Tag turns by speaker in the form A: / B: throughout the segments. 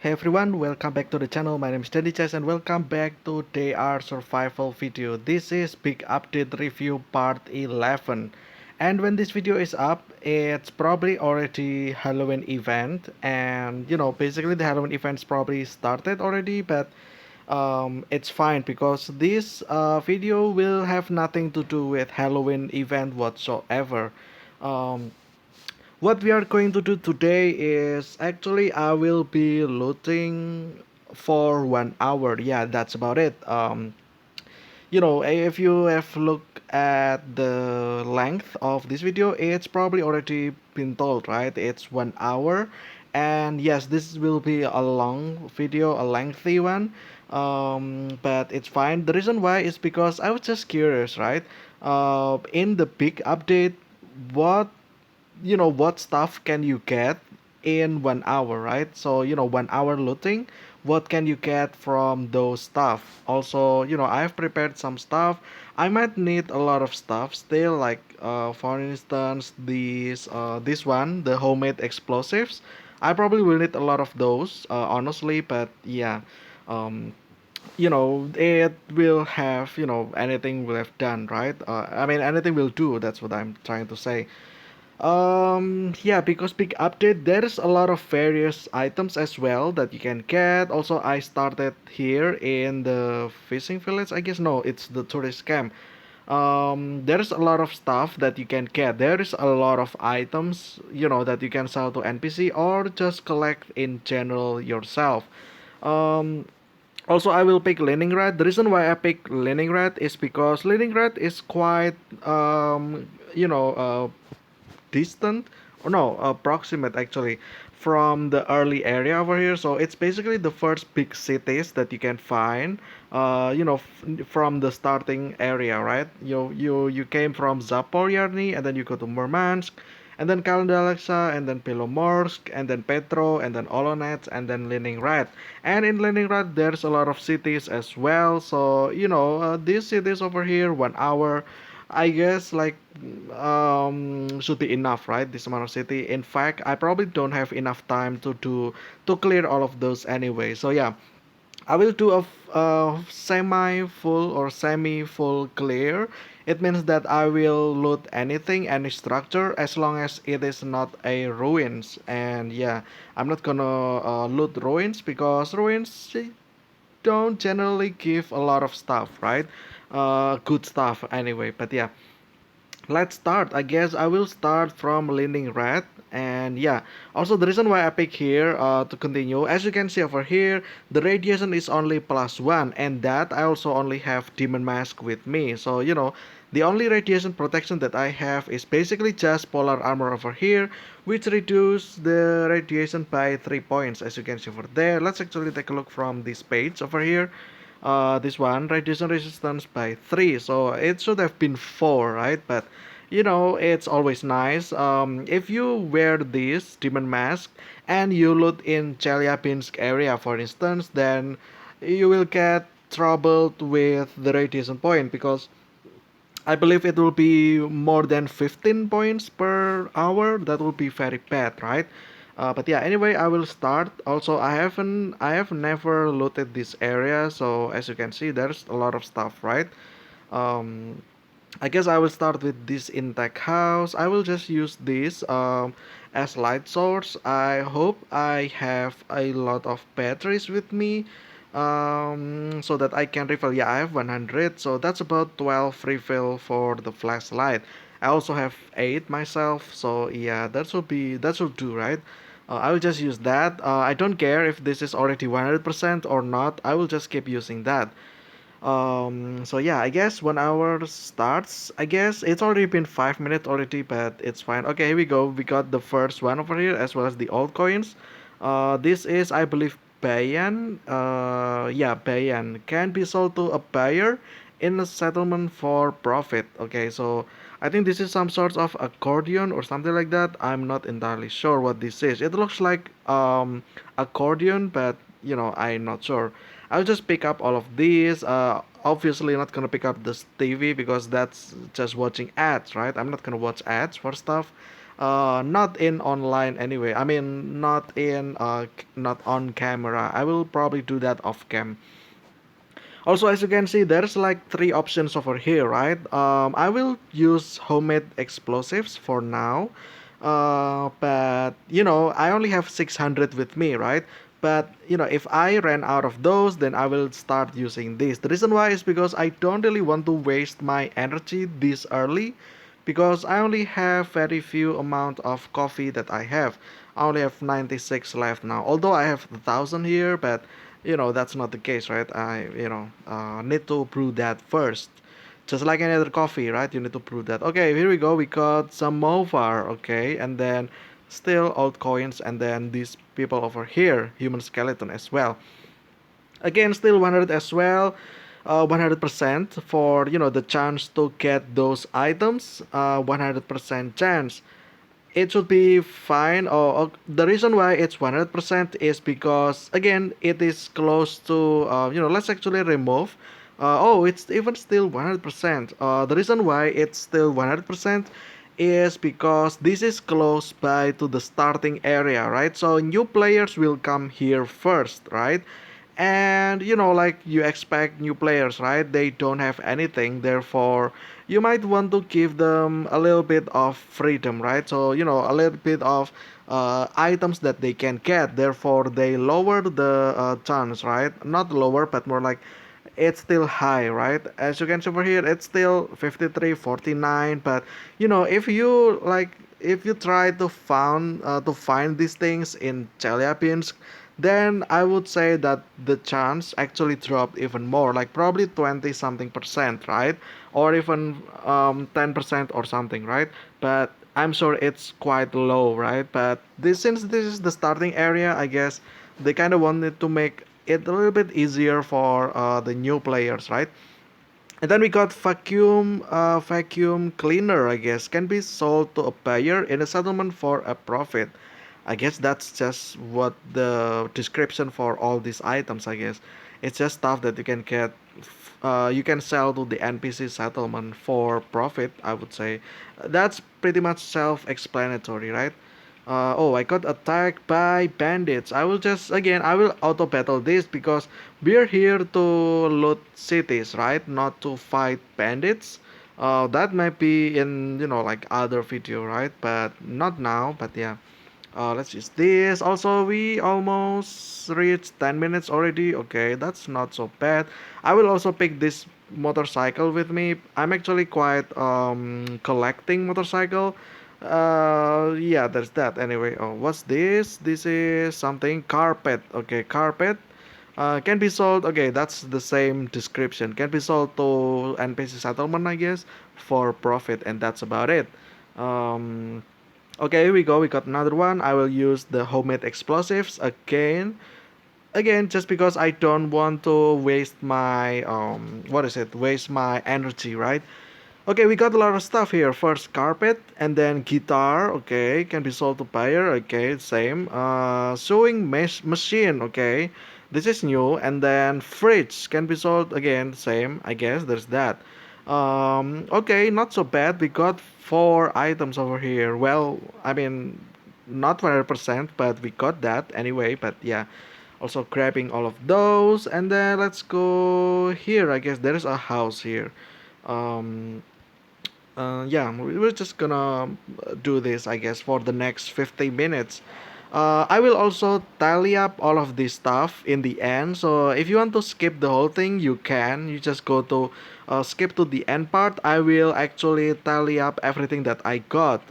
A: Hey everyone, welcome back to the channel. My name is Danny Chess and welcome back to Day Survival video. This is Big Update Review Part 11. And when this video is up, it's probably already Halloween event. And basically the Halloween event's probably started already, but it's fine because this video will have nothing to do with Halloween event whatsoever. Um, what we are going to do today is actually I will be looting for 1 hour. Yeah, that's about it. If you have looked at the length of this video, it's probably already been told, right? It's 1 hour, and yes, this will be a long video, a lengthy one. But it's fine. The reason why is because I was just curious, right? In the big update, what what stuff can you get in 1 hour, right? So 1 hour looting, what can you get from those stuff? Also, I've prepared some stuff. I might need a lot of stuff still, like for instance this one, the homemade explosives. I probably will need a lot of those, honestly, but yeah. um it will have, anything will have done, right? I mean, anything will do, that's what I'm trying to say. Yeah, because big update, there's a lot of various items as well that you can get. Also, I started here in the fishing village, I guess. No, it's the tourist camp. There's a lot of stuff that you can get. There is a lot of items, that you can sell to NPC or just collect in general yourself. Um, Also, I will pick Leningrad. The reason why I pick Leningrad is because Leningrad is quite, distant, or no, approximate actually, from the early area over here. So it's basically the first big cities that you can find, from the starting area, right? You came from Zaporizhzhia, and then you go to Murmansk, and then Kaldalaksa, and then Pelomorsk, and then Petro, and then Olonets, and then Leningrad. And in Leningrad, there's a lot of cities as well. So these cities over here, 1 hour, I guess, like, should be enough, right? This amount of city. In fact, I probably don't have enough time to clear all of those anyway. So yeah, I will do a semi-full or semi-full clear. It means that I will loot anything, any structure, as long as it is not a ruins. And yeah, I'm not gonna loot ruins because ruins don't generally give a lot of stuff, right? Good stuff anyway. But yeah, let's start. I guess I will start from Leningrad. And yeah, also the reason why I pick here, to continue, as you can see over here, the radiation is only +1, and that I also only have Demon Mask with me. So the only radiation protection that I have is basically just Polar Armor over here, which reduce the radiation by 3 points, as you can see over there. Let's actually take a look from this page over here. This one, radiation resistance by 3, so it should have been 4, right? But it's always nice, if you wear this demon mask and you loot in Chelyabinsk area, for instance, then you will get troubled with the radiation point, because I believe it will be more than 15 points per hour. That will be very bad, right? But yeah, anyway, I will start. Also, I have never looted this area, so as you can see, there's a lot of stuff, right? Um, I guess I will start with this intact house. I will just use this as light source. I hope I have a lot of batteries with me, so that I can refill. Yeah, I have 100, so that's about 12 refill for the flashlight. I also have 8 myself, so yeah, that should do, right? I will just use that. I don't care if this is already 100% or not. I will just keep using that. So yeah, I guess 1 hour starts. I guess it's already been 5 minutes already, but it's fine. Okay, here we go. We got the first one over here, as well as the old coins. This is, I believe, Bayan. Yeah, Bayan can be sold to a buyer in a settlement for profit. Okay, so I think this is some sort of accordion or something like that. I'm not entirely sure what this is. It looks like accordion, but I'm not sure. I'll just pick up all of these. Obviously not gonna pick up this TV because that's just watching ads, right? I'm not gonna watch ads for stuff. not in online anyway. I mean, not on camera. I will probably do that off cam. Also, as you can see, there's like three options over here, right? I will use homemade explosives for now, but I only have 600 with me, right? But if I ran out of those, then I will start using this. The reason why is because I don't really want to waste my energy this early, because I only have very few amount of coffee that I have. I only have 96 left now. Although I have 1,000 here, but that's not the case, right? I need to brew that first, just like any other coffee, right? You need to brew that. Okay, here we go. We got some movar, okay, and then still old coins, and then these people over here, human skeleton as well. Again, still 100 as well. 100% for the chance to get those items. 100% chance it should be fine. Or the reason why it's 100% is because again it is close to let's actually remove. Oh, it's even still 100%. The reason why it's still 100% is because this is close by to the starting area, right? So new players will come here first, right? And like you expect new players, right? They don't have anything, therefore you might want to give them a little bit of freedom, right? So a little bit of items that they can get, therefore they lower the chance, right? Not lower, but more like it's still high, right? As you can see over here, it's still 53-49. But if you try to find these things in Chelyabinsk, then I would say that the chance actually dropped even more, like probably 20 something percent, right? Or even 10% or something, right? But I'm sure it's quite low, right? But since this is the starting area, I guess they kind of wanted to make it a little bit easier for the new players, right? And then we got vacuum cleaner, I guess, can be sold to a buyer in a settlement for a profit. I guess that's just what the description for all these items, I guess. It's just stuff that you can get, you can sell to the NPC settlement for profit, I would say. That's pretty much self-explanatory, right? Oh, I got attacked by bandits. I will auto battle this because we're here to loot cities, right? Not to fight bandits. That might be in, like other video, right? But not now, but yeah. Let's use this. Also, we almost reached 10 minutes already. Okay, that's not so bad. I will also pick this motorcycle with me. I'm actually quite collecting motorcycle. Yeah, there's that. Anyway, oh, what's this? This is something carpet. Okay, carpet. Can be sold. Okay, that's the same description. Can be sold to NPC settlement, I guess, for profit, and that's about it. Um, Okay, here we go. We got another one. I will use the homemade explosives again. Again, just because I don't want to waste my waste my energy, right? Okay, we got a lot of stuff here. First carpet and then guitar. Okay, can be sold to buyer. Okay, same. Sewing machine. Okay, this is new. And then fridge can be sold again. Same. I guess there's that. Okay, not so bad. We got four items over here. Well, I mean, not 100%, but we got that anyway. But yeah, also grabbing all of those. And then let's go here. I guess there is a house here. Um, yeah, we're just gonna do this, I guess, for the next 50 minutes. I will also tally up all of this stuff in the end. So if you want to skip the whole thing, you can. You just go to skip to the end part. I will actually tally up everything that I got.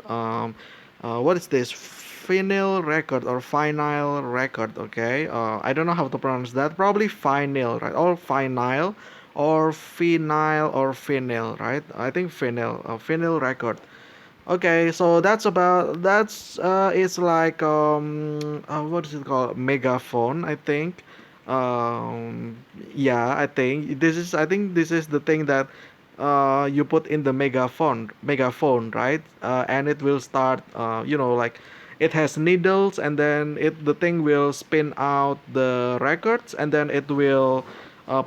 A: What is this? Vinyl record or vinyl record? Okay. I don't know how to pronounce that. Probably vinyl, right? Or vinyl or vinyl, right? I think vinyl record. Okay, so it's like what is it called? Megaphone, I think. Um, yeah, I think this is the thing that you put in the megaphone, right? And it will start like it has needles, and then the thing will spin out the records, and then it will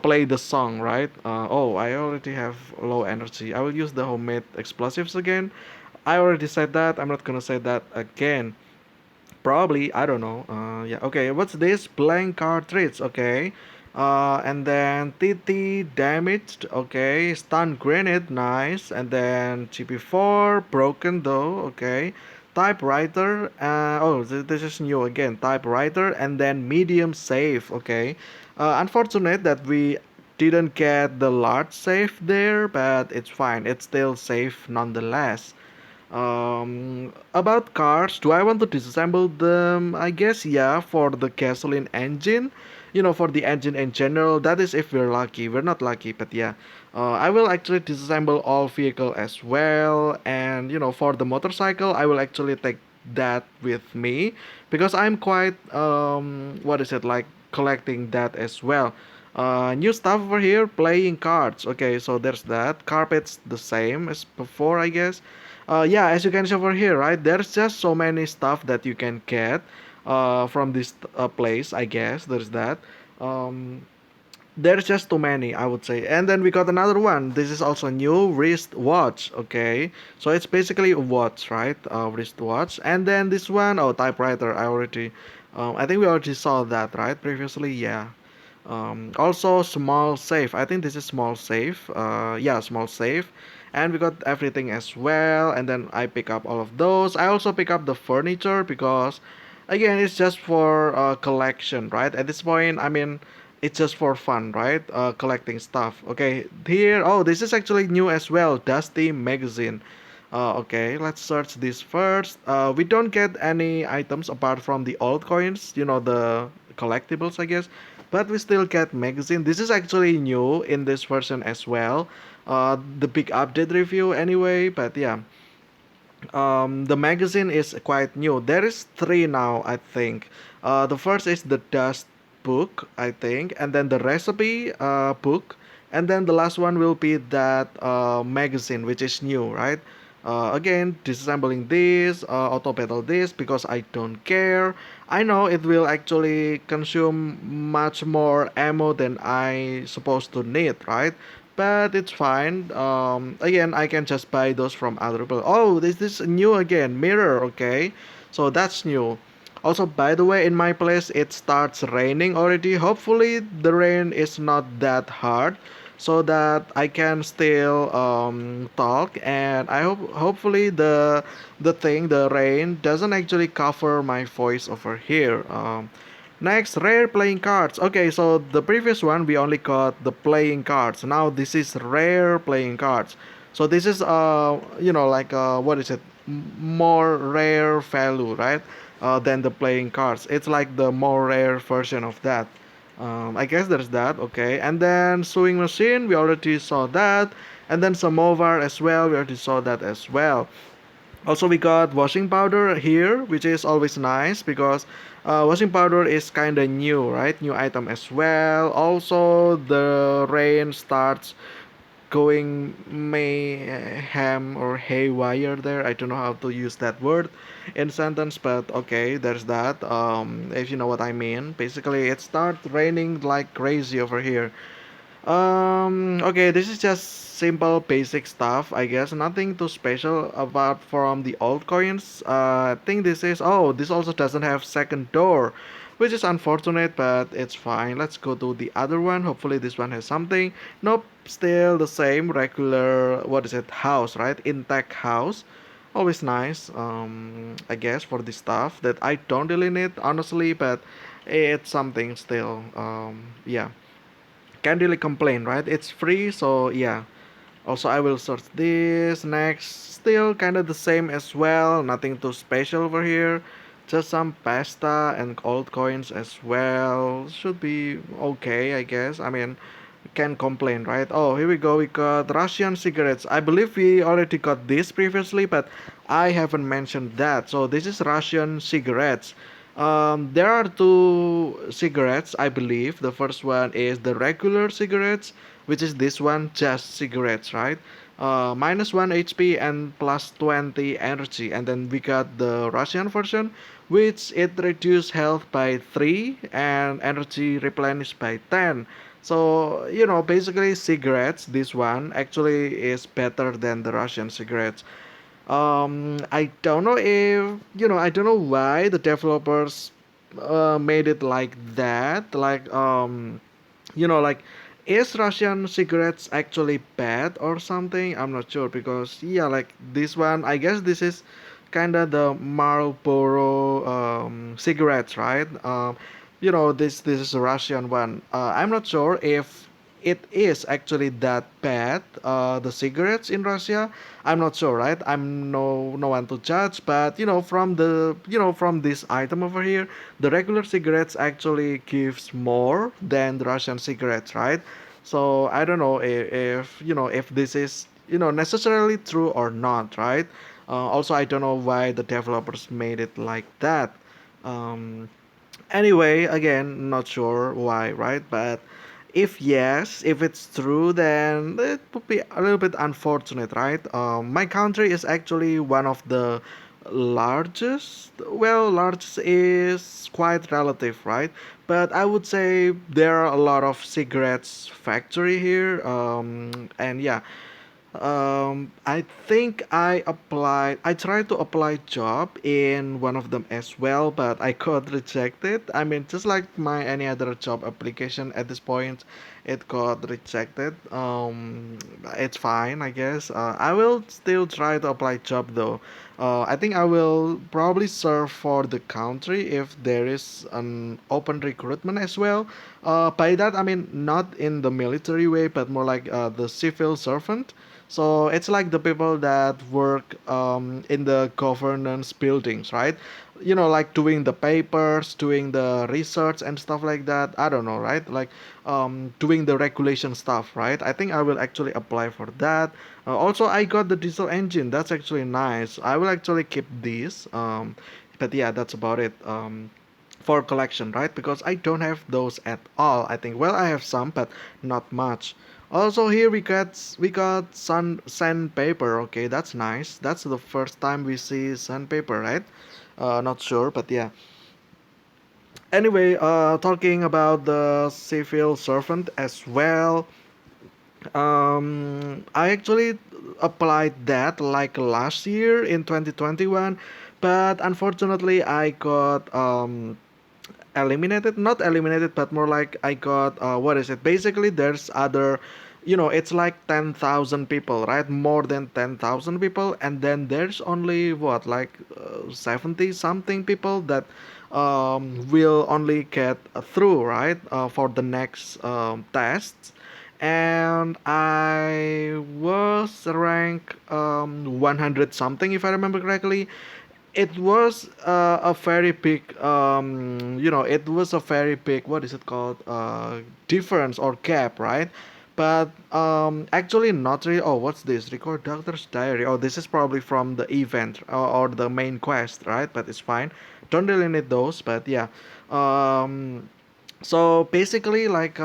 A: play the song, right? Oh, I already have low energy. I will use the homemade explosives again. I already said that. I'm not gonna say that again. Probably, I don't know. Yeah, okay. What's this? Blank cartridge, okay. And then TT damaged, okay. Stun grenade, nice. And then GP4 broken though, okay. Typewriter, oh, this is new again. Typewriter, and then medium safe, okay. Unfortunate that we didn't get the large safe there, but it's fine. It's still safe nonetheless. About cars, do I want to disassemble them? I guess yeah, for the gasoline engine. For the engine in general, that is if we're lucky. We're not lucky, but yeah. I will actually disassemble all vehicle as well. And, for the motorcycle, I will actually take that with me because I'm quite, what is it, like collecting that as well. New stuff over here, playing cards. Okay, so there's that. Carpets the same as before, I guess. Yeah, as you can see over here, right? There's just so many stuff that you can get from this place, I guess. There's that. Um, there's just too many, I would say. And then we got another one. This is also new wrist watch. Okay, so it's basically a watch, right? Wrist watch. And then this one, oh, typewriter. I think we already saw that, right? Previously, yeah. Also small safe. I think this is small safe. Yeah, small safe. And we got everything as well. And then I pick up all of those. I also pick up the furniture because, again, it's just for collection, right? At this point, I mean, it's just for fun, right? Collecting stuff. Okay, here. Oh, this is actually new as well. Dusty magazine. Okay, let's search this first. We don't get any items apart from the old coins, the collectibles, I guess. But we still get magazine. This is actually new in this version as well. The big update review anyway, but yeah. The magazine is quite new. There is three now, I think. The first is the dust book, I think, and then the recipe book, and then the last one will be that magazine, which is new, right? Again, disassembling this, auto battle this because I don't care. I know it will actually consume much more ammo than I supposed to need, right? But it's fine. Again, I can just buy those from other people. Oh, this is new again. Mirror, okay. So that's new. Also, by the way, in my place it starts raining already. Hopefully, the rain is not that hard, so that I can still talk. And I hope hopefully the rain doesn't actually cover my voice over here. Next, rare playing cards. Okay, so the previous one we only got the playing cards. Now this is rare playing cards. So this is like what is it? More rare value, right? Than the playing cards. It's like the more rare version of that. I guess there's that. Okay, and then sewing machine we already saw that, and then samovar as well. We already saw that as well. Also, we got washing powder here, which is always nice because washing powder is kind of new, right? New item as well. Also, the rain starts going mayhem or haywire there. I don't know how to use that word in sentence, but okay, there's that. If you know what I mean. Basically, it starts raining like crazy over here. Okay, this is just simple basic stuff, I guess. Nothing too special apart from the old coins. I think this also doesn't have second door, which is unfortunate, but it's fine. Let's go to the other one. Hopefully this one has something. Nope, still the same regular, what is it, house, right? Intact house. Always nice, I guess, for the stuff that I don't really need, honestly, but it's something still. Yeah, can't really complain, right? It's free, so yeah. Also, I will search this next. Still kind of the same as well. Nothing too special over here. Just some pasta and old coins as well. Should be okay, I guess. I mean, can't complain, right? Oh, here we go. We got Russian cigarettes. I believe we already got this previously, but I haven't mentioned that. So this is Russian cigarettes. There are two cigarettes, I believe. The first one is the regular cigarettes, which is this one, just cigarettes, right? Minus 1 HP and plus 20 energy. And then we got the Russian version, which it reduced health by 3 and energy replenished by 10. So, basically cigarettes, this one actually is better than the Russian cigarettes. I don't know if I don't know why the developers made it like that. Like like is Russian cigarettes actually bad or something? I'm not sure because yeah, like this one, I guess this is kind of the Marlboro cigarettes, right? This is a Russian one. I'm not sure if it is actually that bad. The cigarettes in Russia, I'm not sure, right? I'm no one to judge, but from this item over here, the regular cigarettes actually gives more than the Russian cigarettes, right? So I don't know if this is necessarily true or not, right? Also, I don't know why the developers made it like that. Um, Anyway, again, not sure why, right? But if yes, if it's true, then it would be a little bit unfortunate, right? My country is actually one of the largest. Well, largest is quite relative, right? But I would say there are a lot of cigarettes factory here. And yeah, I think I tried to apply job in one of them as well, but I got rejected. I mean, just like my any other job application at this point, it got rejected. It's fine, I guess. I will still try to apply job though. I think I will probably serve for the country if there is an open recruitment as well. By that I mean not in the military way, but more like the civil servant. So it's like the people that work in the governance buildings, right? Like doing the papers, doing the research and stuff like that. I don't know, right? Like doing the regulation stuff, right? I think I will actually apply for that. Also, I got the diesel engine. That's actually nice. I will actually keep this. But yeah, that's about it. For collection, right? Because I don't have those at all. I think well, I have some, but not much. Also here we got sandpaper. Okay, that's nice. That's the first time we see sandpaper, right? Not sure, but yeah. Anyway, talking about the civil servant as well. I actually applied that like last year in 2021, but unfortunately I got eliminated, not eliminated, but more like I got what is it, basically there's other, it's like 10,000 people, right? More than 10,000 people, and then there's only what, like 70 something people that will only get through, right, for the next tests. And I was ranked 100 something if I remember correctly. It was a very big it was a very big, what is it called, difference or gap, right? But actually not really. Oh, what's this, record doctor's diary? Oh, this is probably from the event, or the main quest, right? But it's fine, don't really need those. But yeah, um so basically like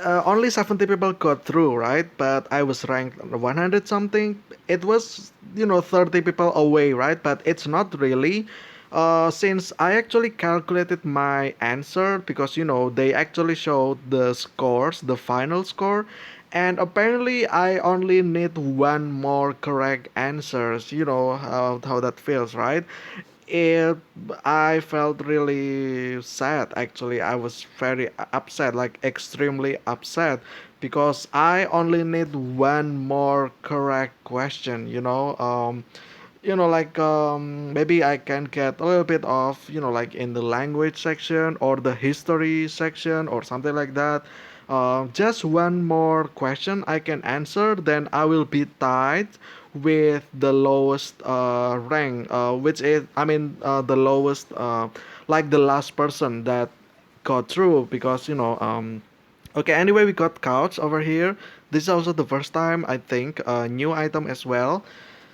A: only 70 people got through, right? But I was ranked 100 something. It was, 30 people away, right? But it's not really. Since I actually calculated my answer, because, they actually showed the scores, the final score, and apparently I only need one more correct answers. You know how that feels, right? it I felt really sad, actually. I was very upset, like extremely upset, because I only need one more correct question, like maybe I can get a little bit of, like in the language section or the history section or something like that. Just one more question I can answer, then I will be tied with the lowest rank, which is, I mean, the lowest, like the last person that got through, because okay, anyway, we got couch over here. This is also the first time, I think, new item as well.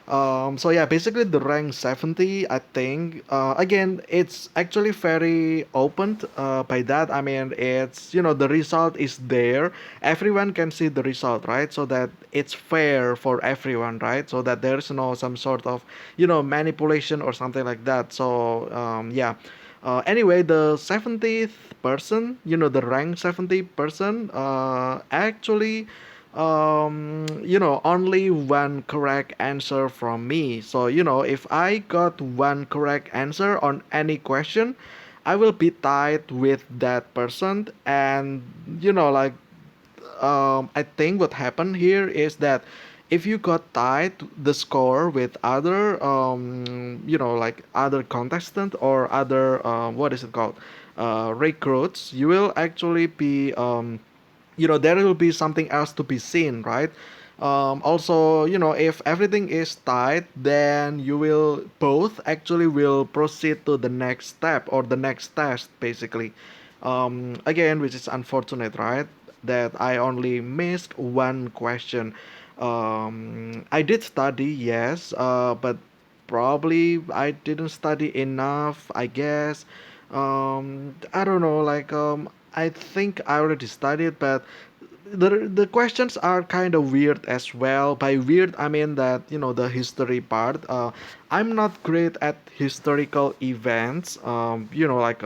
A: So yeah, basically the rank 70, I think. Again, it's actually very open. By that I mean it's, the result is there. Everyone can see the result, right? So that it's fair for everyone, right? So that there's no some sort of, manipulation or something like that. So yeah. Anyway, the 70th person, the rank 70 person, actually only one correct answer from me. So, if I got one correct answer on any question, I will be tied with that person. And, like, I think what happened here is that if you got tied the score with other, like other contestant or other, what is it called, recruits, you will actually be, there will be something else to be seen, right? Also, if everything is tied, then you will both actually will proceed to the next step or the next test, basically. Again, which is unfortunate, right? That I only missed one question. I did study, yes, but probably I didn't study enough, I guess. I don't know, like, I think I already studied, but the questions are kind of weird as well. By weird, I mean that the history part. I'm not great at historical events. Like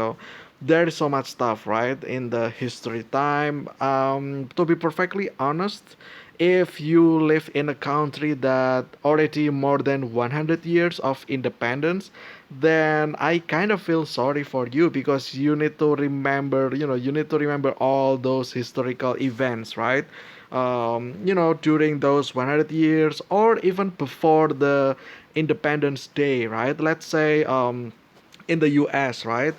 A: there is so much stuff, right, in the history time. To be perfectly honest, if you live in a country that already more than 100 years of independence, then I kind of feel sorry for you because you need to remember all those historical events, right? During those 100 years or even before the Independence Day, right? Let's say, in the US, right?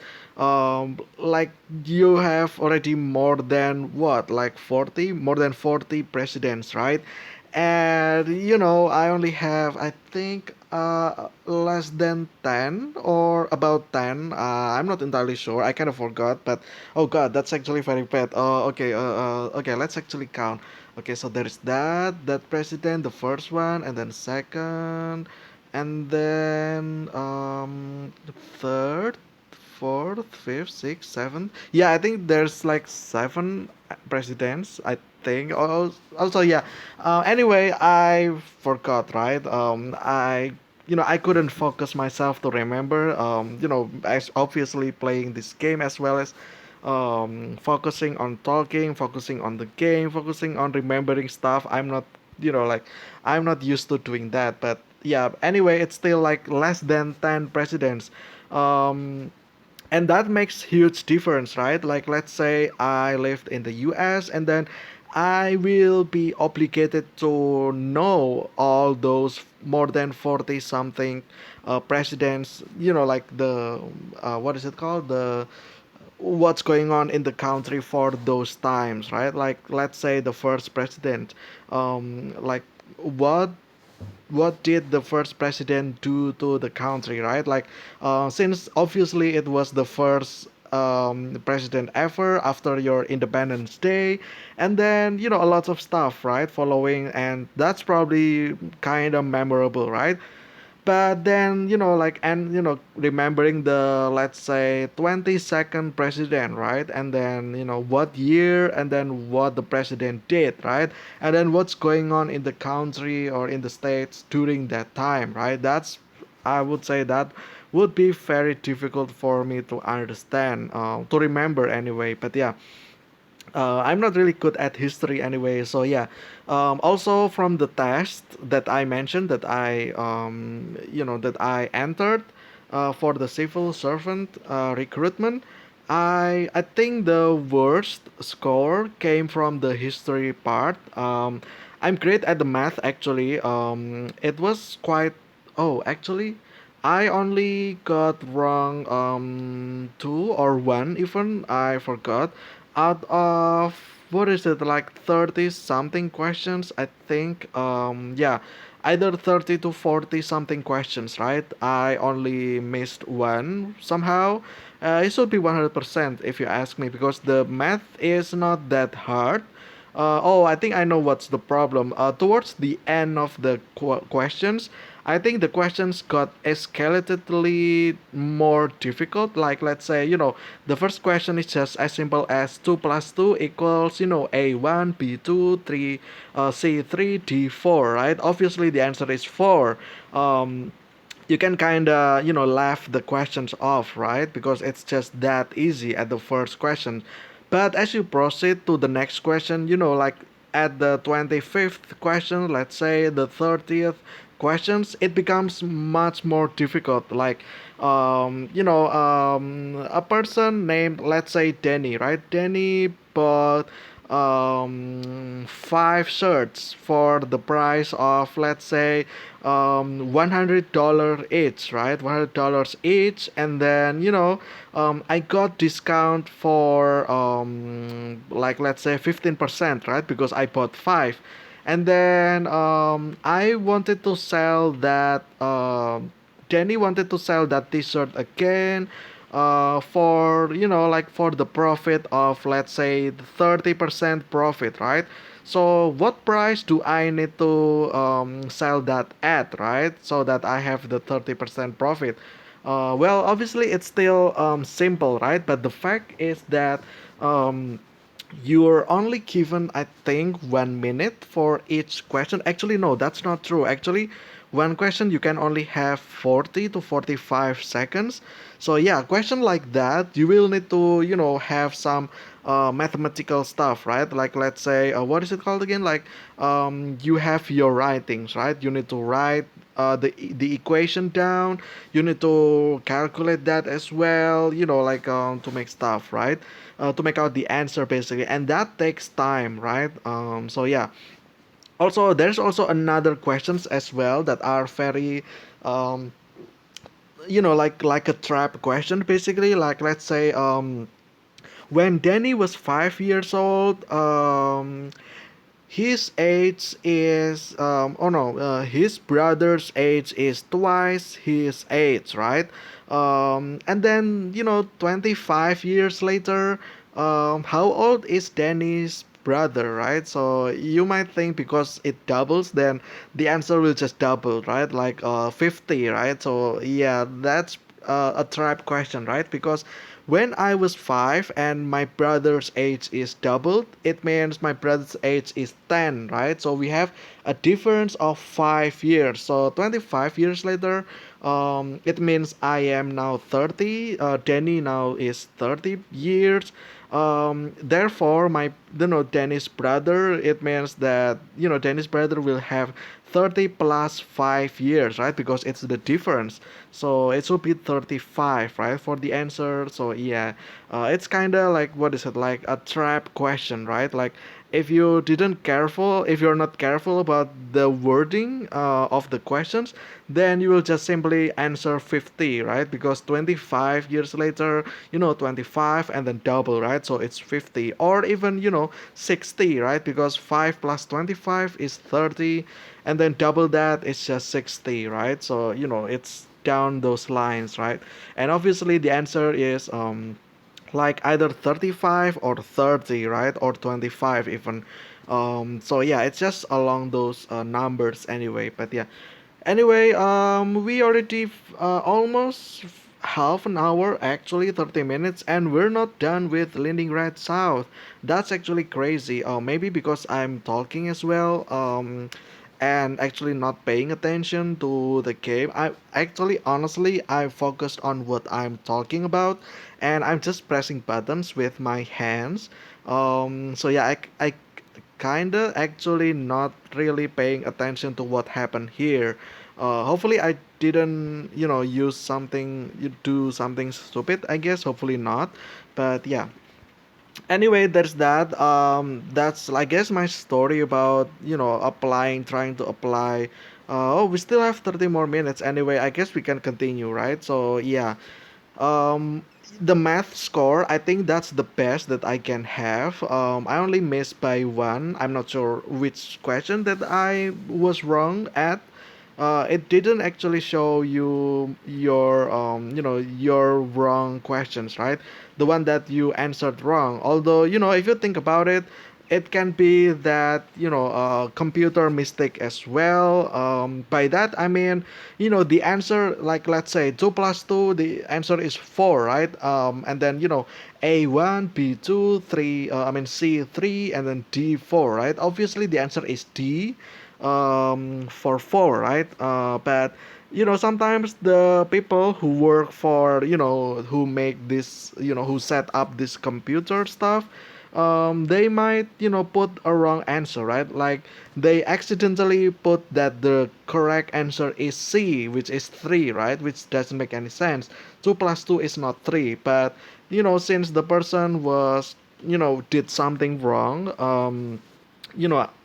A: Like you have already more than what, like 40, more than 40 presidents, right? And I only have, I think, less than 10 or about 10. I'm not entirely sure. I kind of forgot, but oh god, that's actually very bad. Okay, okay, let's actually count. Okay, so there is that president, the first one, and then second, and then the third, fourth, fifth, sixth, seventh. Yeah, I think there's like seven presidents, I think. Also, yeah. Anyway, I forgot, right? I couldn't focus myself to remember. As obviously playing this game as well as focusing on talking, focusing on the game, focusing on remembering stuff. Like, I'm not used to doing that. But yeah, anyway, it's still like less than 10 presidents. Um, and that makes huge difference, right? Like, let's say I lived in the US, and then I will be obligated to know all those more than 40 something presidents, like the what is it called, the what's going on in the country for those times, right? Like, let's say the first president, like, what what did the first president do to the country, right? Like, since obviously it was the first president ever after your Independence Day, and then a lot of stuff, right, following, and that's probably kind of memorable, right? But then like, and remembering the, let's say, 22nd president, right? And then what year, and then what the president did, right? And then what's going on in the country or in the states during that time, right? That's, I would say, that would be very difficult for me to understand, to remember anyway. But yeah, I'm not really good at history anyway, so yeah. Also, from the test that I mentioned, that I entered for the civil servant recruitment, I think the worst score came from the history part. I'm great at the math actually. It was quite. Oh, actually, I only got wrong two or one even, I forgot, out of, what is it, like 30 something questions, I think. Yeah, either 30 to 40 something questions, right? I only missed one somehow. It should be 100% if you ask me, because the math is not that hard. Oh, I think I know what's the problem. Towards the end of the questions, I think the questions got escalatedly more difficult. Like, let's say, the first question is just as simple as 2 plus 2 equals, A1, B2, 3, C3, D4, right? Obviously, the answer is 4. Um, you can kind of laugh the questions off, right, because it's just that easy at the first question. But as you proceed to the next question, like, at the 25th question, let's say the 30th questions, it becomes much more difficult. Like, a person named, let's say, Danny, right? Danny bought five shirts for the price of, let's say, $100 each, right? $100 each. And then, I got discount for, like, let's say 15%, right? Because I bought five. And then I wanted to sell that Jenny wanted to sell that t-shirt again, for, like, for the profit of, let's say, 30% profit, right? So what price do I need to sell that at, right? So that I have the 30% profit. Well, obviously it's still simple, right? But the fact is that um, you're only given, I think, 1 minute for each question. Actually, no, that's not true. Actually, one question you can only have 40 to 45 seconds. So yeah, question like that, you will need to, have some mathematical stuff, right? Like, let's say, what is it called again? Like, you have your writings, right? You need to write the equation down. You need to calculate that as well, like, to make stuff, right? To make out the answer basically, and that takes time, right? So yeah, also there's also another questions as well that are very um, like a trap question basically. Like, let's say, when Danny was 5 years old, his age is oh no his brother's age is twice his age, right? And then, 25 years later, how old is Danny's brother, right? So you might think because it doubles, then the answer will just double, right? Like 50, right? So yeah, that's a trap question, right? Because when I was five and my brother's age is doubled, it means my brother's age is 10, right? So we have a difference of 5 years. So 25 years later, it means I am now 30. Danny now is 30 years. Therefore, Danny's brother, it means that, Danny's brother will have 30 plus 5 years, right? Because it's the difference. So it should be 35, right, for the answer. So yeah, it's kind of like, what is it, like a trap question, right? Like, if you're not careful about the wording of the questions, then you will just simply answer 50, right? Because 25 years later, 25 and then double, right? So it's 50, or even, 60, right? Because 5 plus 25 is 30, and then double that is just 60, right? So, it's down those lines, right? And obviously the answer is like either 35 or 30, right? Or 25 even. So yeah, it's just along those numbers anyway. But yeah, anyway, we already almost half an hour, actually 30 minutes, and we're not done with Leningrad South. That's actually crazy. Maybe because I'm talking as well. And actually not paying attention to the game. I actually, honestly, I focused on what I'm talking about, and I'm just pressing buttons with my hands. So yeah, I kinda actually not really paying attention to what happened here. Hopefully I didn't, use something, you do something stupid, I guess. Hopefully not. But yeah, anyway, there's that. That's, I guess, my story about, applying, trying to apply. Oh, we still have 30 more minutes. Anyway, I guess we can continue, right? So yeah, um, the math score, I think that's the best that I can have. I only missed by one. I'm not sure which question that I was wrong at. It didn't actually show you your wrong questions, right? The one that you answered wrong. Although, if you think about it, it can be that, computer mistake as well. By that I mean, the answer, like, let's say 2 plus 2, the answer is 4, right? And then, A1, B2, 3, I mean C3, and then D4, right? Obviously the answer is D, for 4, right? But sometimes the people who work for, who make this, who set up this computer stuff, they might, put a wrong answer, right? Like they accidentally put that the correct answer is C, which is 3, right? Which doesn't make any sense. 2 plus 2 is not 3, but since the person was, did something wrong,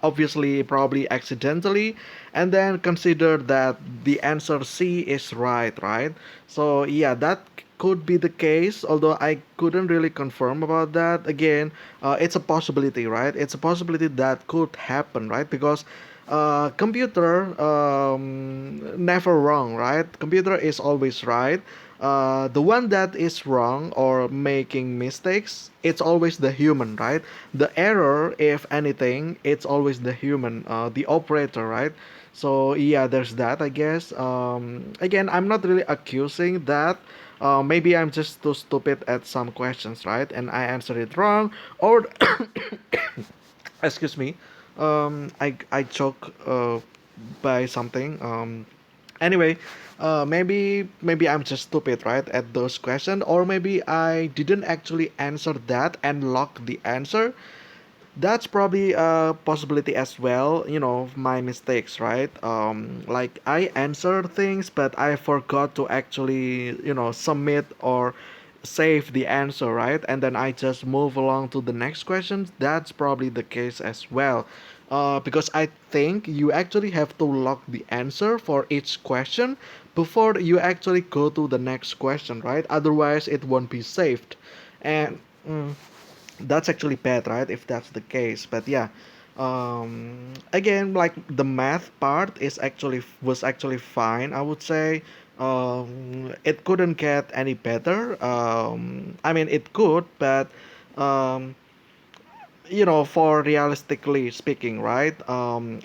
A: obviously probably accidentally, and then consider that the answer C is right? So yeah, that could be the case, although I couldn't really confirm about that. Again, it's a possibility, right? It's a possibility that could happen, right? Because computer never wrong, right? Computer is always right. The one that is wrong or making mistakes, it's always the human, right? The error, if anything, it's always the human, the operator, right? So yeah, there's that, I guess. Again, I'm not really accusing that. Maybe I'm just too stupid at some questions, right? And I answered it wrong, or excuse me, I choke by something. Anyway, maybe I'm just stupid, right, at those questions, or maybe I didn't actually answer that and lock the answer. That's probably a possibility as well, my mistakes, right? Like I answered things, but I forgot to actually, submit or save the answer, right? And then I just move along to the next question. That's probably the case as well. Because I think you actually have to lock the answer for each question before you actually go to the next question, right? Otherwise, it won't be saved. And that's actually bad, right? If that's the case. But yeah, again, like the math part was actually fine, I would say. It couldn't get any better. I mean, it could, but um, for realistically speaking, right?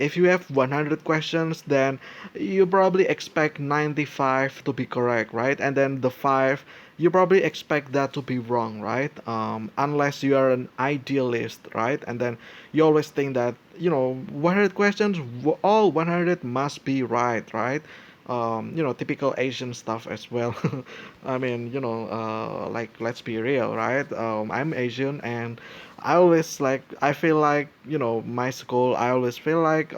A: If you have 100 questions, then you probably expect 95 to be correct, right? And then the 5, you probably expect that to be wrong, right? Unless you are an idealist, right? And then you always think that, 100 questions, all 100 must be right? Typical Asian stuff as well. I mean, like let's be real, right? I'm Asian, and I feel like, my school, I always feel like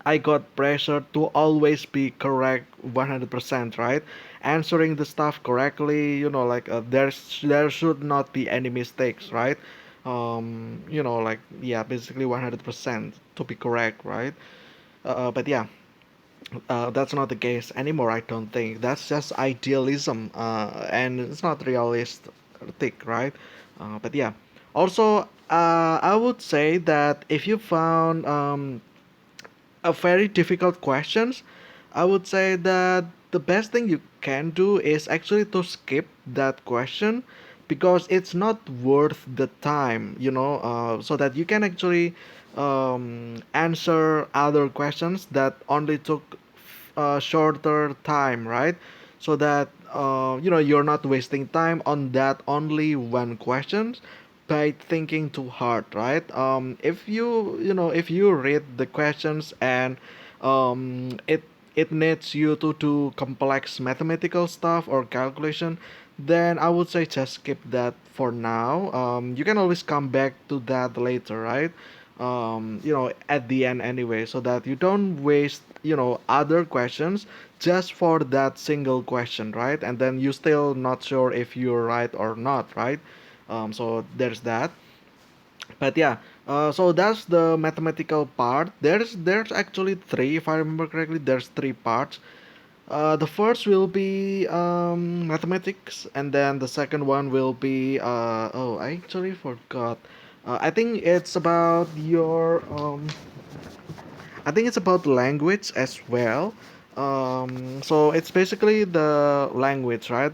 A: I got pressure to always be correct 100%, right? Answering the stuff correctly, like there should not be any mistakes, right? Like yeah, basically 100% to be correct, right? But yeah, that's not the case anymore. I don't think that's just idealism, and it's not realistic, right? But yeah, also, I would say that if you found a very difficult questions, I would say that the best thing you can do is actually to skip that question, because it's not worth the time, so that you can actually answer other questions that only took shorter time, right? So that you're not wasting time on that only one question by thinking too hard, right? If you read the questions and it needs you to do complex mathematical stuff or calculation, then I would say just skip that for now. You can always come back to that later, right? At the end anyway, so that you don't waste, other questions just for that single question, right? And then you still not sure if you're right or not, right? So there's that. But yeah, so that's the mathematical part. There's actually three, if I remember correctly. There's three parts. The first will be mathematics, and then the second one will be oh, I actually forgot. I think it's about your I think it's about language as well. So it's basically the language, right?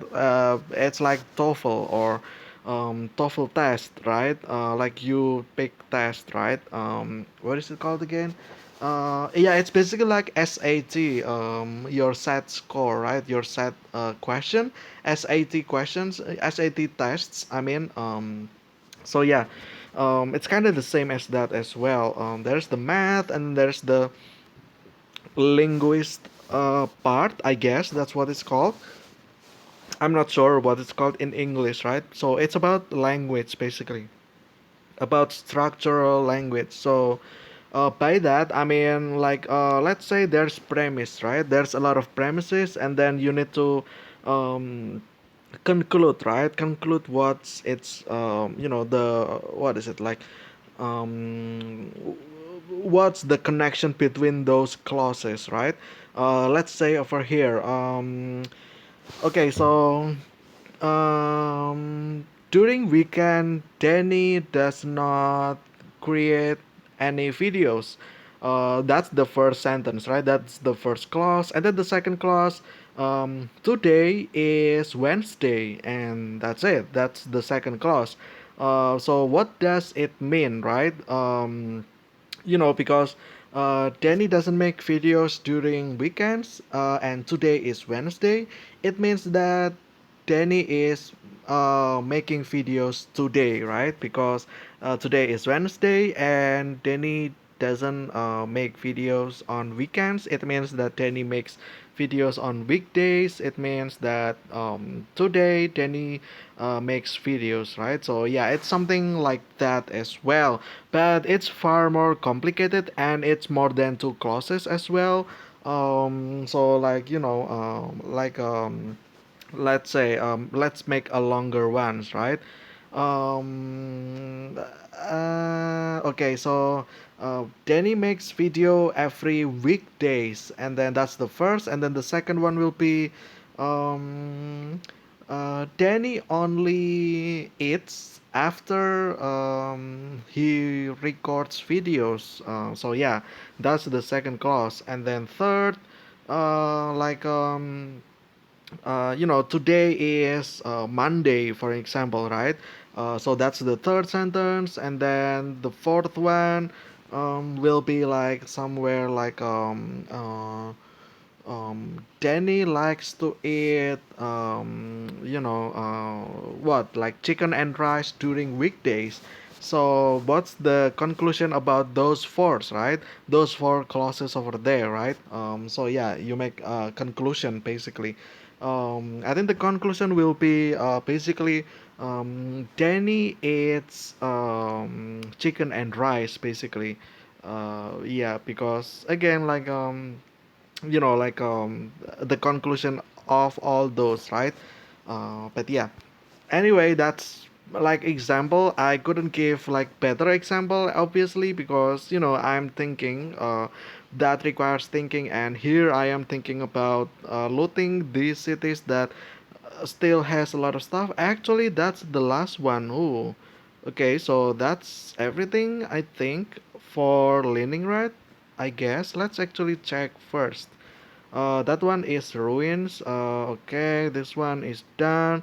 A: It's like TOEFL or TOEFL test, right? Like you pick test, right? What is it called again? Yeah, it's basically like SAT, your SAT score, right? Your SAT question, SAT questions, SAT tests. I mean, so yeah, it's kind of the same as that as well. There's the math and there's the linguist part, I guess that's what it's called. I'm not sure what it's called in English, right? So it's about language basically. about structural language. So by that I mean like let's say there's premise, right? There's a lot of premises, and then you need to um, conclude, right? Conclude what's its the what is it like um, what's the connection between those clauses, right? Let's say over here. Okay, so during weekend, Danny does not create any videos. That's the first sentence, right? That's the first clause, and then the second clause. Today is Wednesday, and that's it. That's the second clause. So what does it mean, right? Because Danny doesn't make videos during weekends, and today is Wednesday. It means that Danny is making videos today, right? Because today is Wednesday, and Danny doesn't make videos on weekends. It means that Danny makes videos on weekdays. It means that today Danny makes videos, right? So yeah, it's something like that as well, but it's far more complicated, and it's more than two clauses as well. So like let's say let's make a longer ones, right? Okay, so Danny makes video every weekdays, and then that's the first, and then the second one will be um, Danny only eats after he records videos. So yeah, that's the second clause, and then third, like today is Monday, for example, right? So that's the third sentence, and then the fourth one will be like somewhere like Danny likes to eat what, like chicken and rice during weekdays. So what's the conclusion about those fours, right? Those four clauses over there, right? So yeah, you make a conclusion basically. I think the conclusion will be basically Danny eats chicken and rice basically. Yeah, because again, like the conclusion of all those, right? But yeah, anyway, that's like example. I couldn't give like better example obviously, because I'm thinking that requires thinking, and here I am thinking about looting these cities that still has a lot of stuff. Actually, that's the last one. Ooh, okay, so that's everything I think for Leningrad, I guess. Let's actually check first. That one is ruins. Okay, this one is done.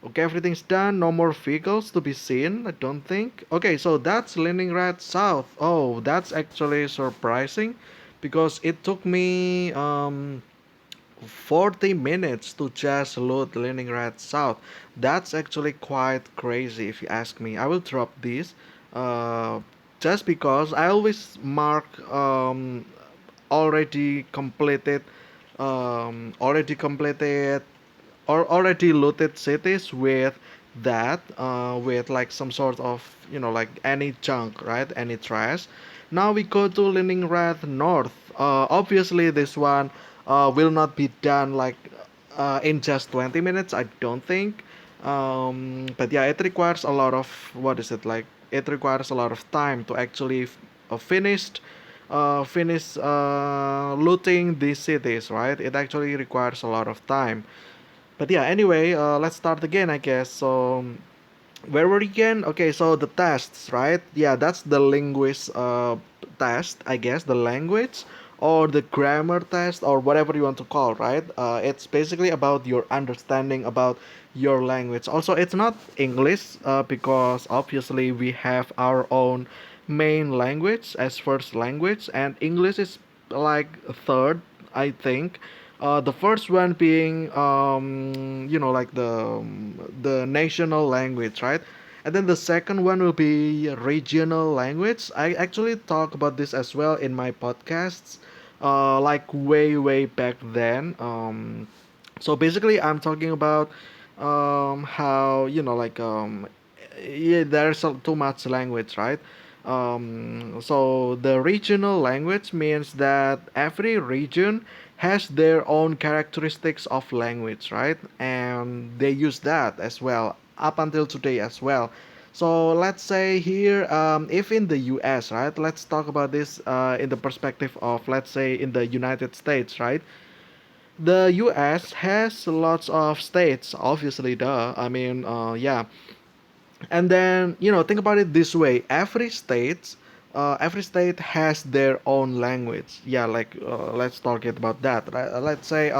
A: Okay, everything's done. No more vehicles to be seen, I don't think. Okay, so that's Leningrad South. Oh, that's actually surprising, because it took me 40 minutes to just load Leningrad South. That's actually quite crazy if you ask me. I will drop this uh, just because I always mark already completed already completed or already looted cities with that with like some sort of like any junk, right? Any trash. Now we go to Leningrad North. Obviously this one will not be done like in just 20 minutes, I don't think. But yeah, it requires a lot of, what is it like, it requires a lot of time to actually finish looting these cities, right? It actually requires a lot of time. But yeah, anyway, let's start again, I guess. So, where were we again? Okay, so the tests, right? Yeah, that's the linguist test, I guess, the language or the grammar test or whatever you want to call, right? It's basically about your understanding about your language. Also, it's not English because obviously we have our own main language as first language, and English is like third, I think. The first one being like the national language, right? And then the second one will be regional language. I actually talk about this as well in my podcasts, like way back then. So basically, I'm talking about how yeah, there's too much language, right? So the regional language means that every region has their own characteristics of language, right? And they use that as well up until today as well. So let's say here, if in the U.S., right? Let's talk about this in the perspective of, let's say, in the United States, right? The U.S. has lots of states, obviously, duh. I mean, yeah, and then think about it this way: every state has their own language. Yeah, like let's talk it about that, right? Let's say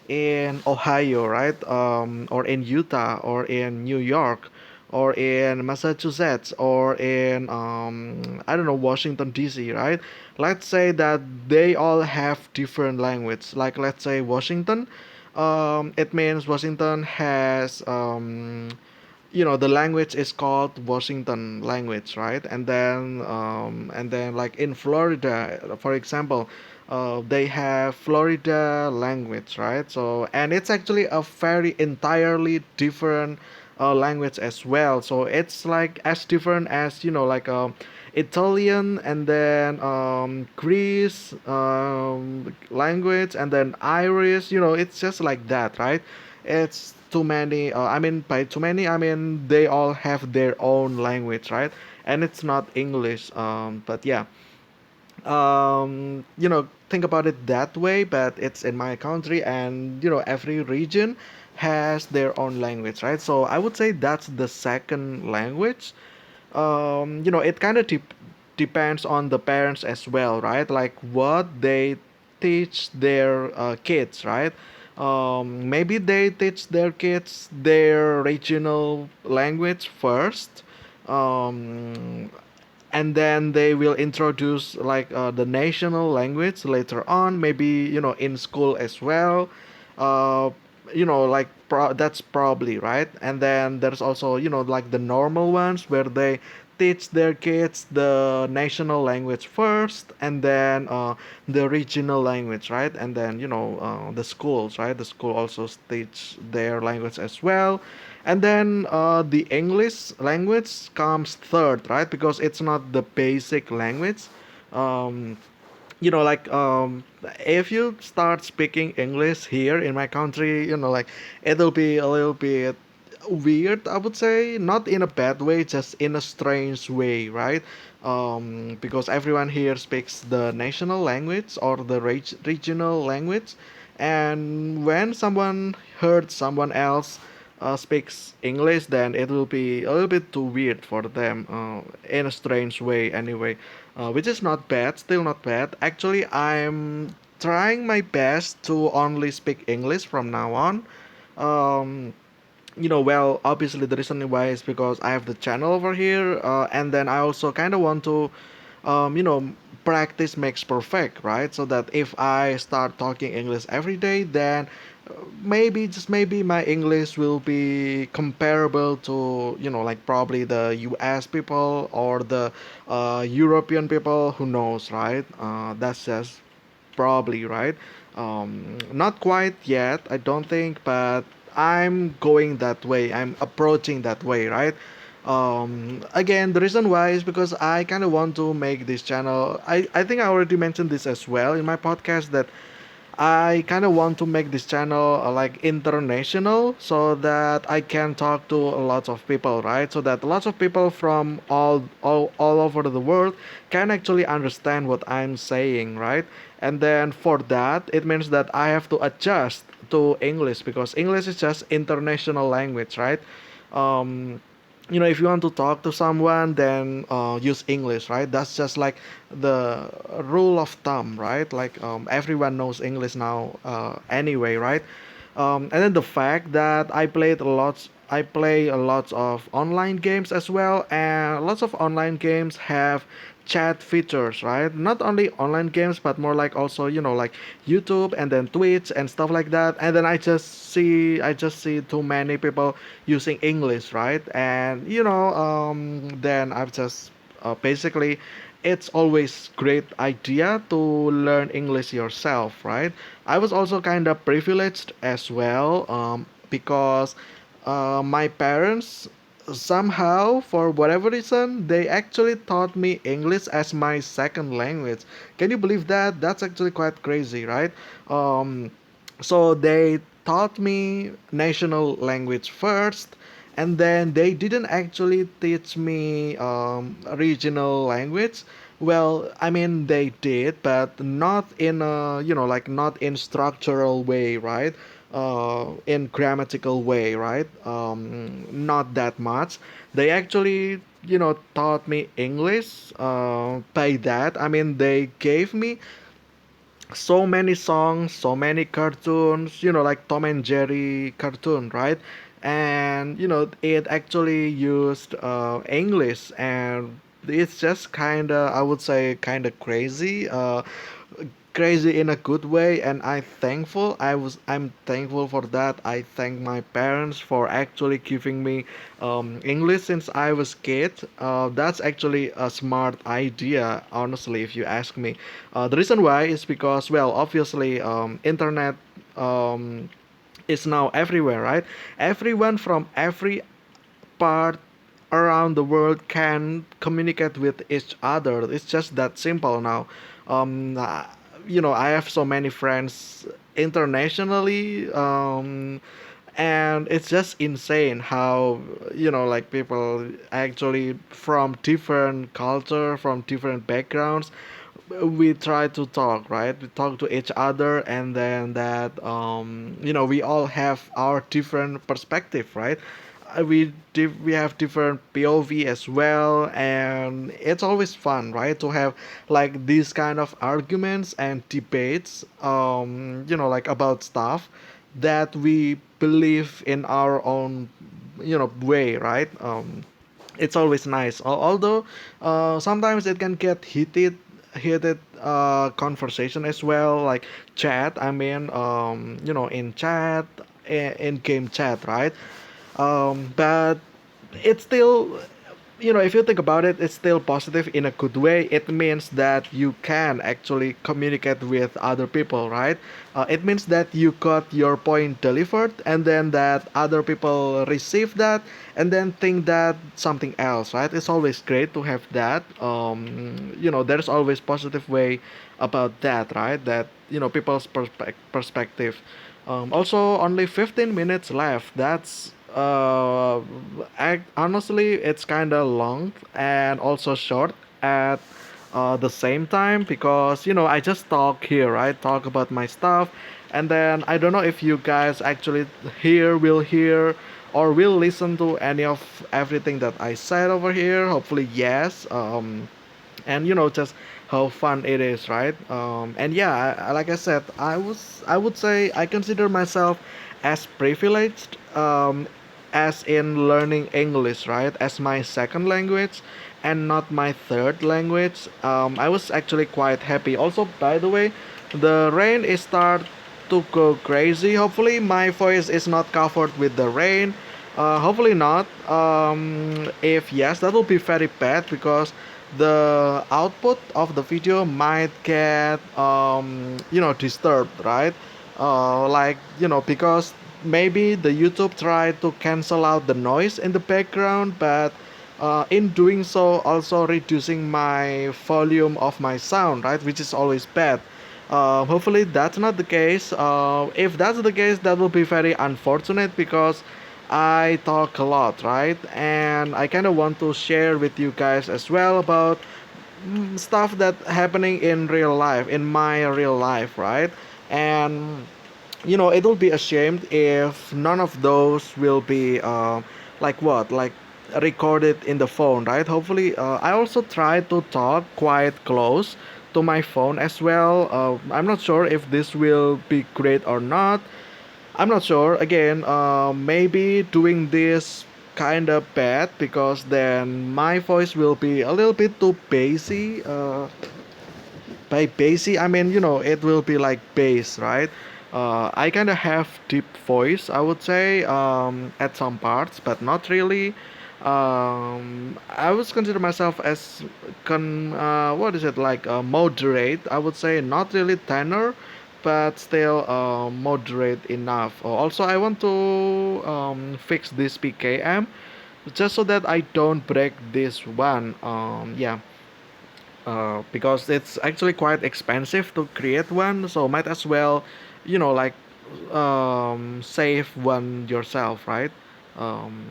A: in Ohio, right? Or in Utah, or in New York, or in Massachusetts, or in I don't know, Washington DC, right? Let's say that they all have different language. Like, let's say Washington, it means Washington has the language is called Washington language, right? And then like in Florida, for example, they have Florida language, right? So, and it's actually a very entirely different language as well. So it's like as different as like Italian, and then Greece language, and then Irish. It's just like that, right? It's too many. I mean, by too many, I mean they all have their own language, right? And it's not English. But yeah, think about it that way. But it's in my country, and every region has their own language, right? So I would say that's the second language. It kind of depends on the parents as well, right? Like what they teach their kids, right? Maybe they teach their kids their regional language first, um, and then they will introduce like the national language later on, maybe in school as well. uh, like that's probably right. And then there's also like the normal ones where they teach their kids the national language first, and then the regional language, right? And then the schools, right? The school also teach their language as well. And then the English language comes third, right? Because it's not the basic language. Um, like if you start speaking English here in my country, like it'll be a little bit weird, I would say. Not in a bad way, just in a strange way, right? Because everyone here speaks the national language or the regional language, and when someone heard someone else speaks English, then it will be a little bit too weird for them, in a strange way anyway. Which is not bad, still not bad. Actually, I'm trying my best to only speak English from now on. Um, well, obviously the reason why is because I have the channel over here, and then I also kind of want to, um, you know, practice makes perfect, right? So that if I start talking English every day, then maybe, just maybe, my English will be comparable to, like probably the US people or the European people, who knows, right? That's just probably right. Not quite yet, I don't think, but I'm going that way. I'm approaching that way, right? Again, the reason why is because I kind of want to make this channel. I think I already mentioned this as well in my podcast, that I kind of want to make this channel like international, so that I can talk to a lot of people, right? So that lots of people from all over the world can actually understand what I'm saying, right? And then for that, it means that I have to adjust to English, because English is just international language, right? Um, if you want to talk to someone, then use English, right? That's just like the rule of thumb, right? Like everyone knows English now anyway, right? And then the fact that I play a lot of online games as well, and lots of online games have chat features, right? Not only online games, but more like also, like YouTube and then Twitch and stuff like that. And then I just see too many people using English, right? And then I've just basically, it's always great idea to learn English yourself, right? I was also kind of privileged as well, because my parents somehow, for whatever reason, they actually taught me English as my second language. Can you believe that? That's actually quite crazy, right? Um, so they taught me national language first, and then they didn't actually teach me regional language. Well, I mean they did, but not in a, like not in structural way, right? In grammatical way, right? Not that much. They actually, taught me English. By that, I mean they gave me so many songs, so many cartoons, like Tom and Jerry cartoon, right? And it actually used English, and it's just kind of, I would say, kind of crazy. Crazy in a good way, and I'm thankful for that. I thank my parents for actually giving me English since I was kid. That's actually a smart idea, honestly, if you ask me. The reason why is because, well, obviously, internet um, is now everywhere, right? Everyone from every part around the world can communicate with each other. It's just that simple now. Um, uh, I have so many friends internationally, and it's just insane how, like people actually from different culture, from different backgrounds, we try to talk, right? We talk to each other, and then that, we all have our different perspective, right? We have different POV as well, and it's always fun, right, to have like these kind of arguments and debates, like about stuff that we believe in our own, way, right? It's always nice. Although sometimes it can get heated conversation as well, like chat. I mean, in chat, in game chat, right? But it's still, if you think about it, it's still positive in a good way. It means that you can actually communicate with other people, right? It means that you got your point delivered, and then that other people receive that, and then think that something else, right? It's always great to have that. There's always positive way about that, right? That, people's perspective. Also, only 15 minutes left. That's honestly, it's kind of long and also short at the same time, because I just talk here, right? Talk about my stuff, and then I don't know if you guys actually will hear or will listen to any of everything that I said over here. Hopefully, yes. And just how fun it is, right? And yeah, like I said, I would say I consider myself as privileged, as in learning English, right, as my second language and not my third language. I was actually quite happy. Also, by the way, the rain is start to go crazy. Hopefully my voice is not covered with the rain. Hopefully not. If yes, that will be very bad, because the output of the video might get disturbed, right? Like, because maybe the YouTube tried to cancel out the noise in the background, but in doing so also reducing my volume of my sound, right, which is always bad. Hopefully that's not the case. If that's the case, that will be very unfortunate, because I talk a lot, right? And I kind of want to share with you guys as well about stuff that happening in real life, in my real life, right? And it will be ashamed if none of those will be like what, like recorded in the phone, right? Hopefully, I also try to talk quite close to my phone as well. I'm not sure if this will be great or not. I'm not sure. Again, maybe doing this kind of bad, because then my voice will be a little bit too bassy. By bassy, I mean, it will be like bass, right? I kind of have deep voice, I would say, at some parts, but not really. I would consider myself as what is it, like moderate, I would say, not really tenor, but still moderate enough. Also, I want to fix this PKM, just so that I don't break this one. Yeah, because it's actually quite expensive to create one, so might as well, like save one yourself, right?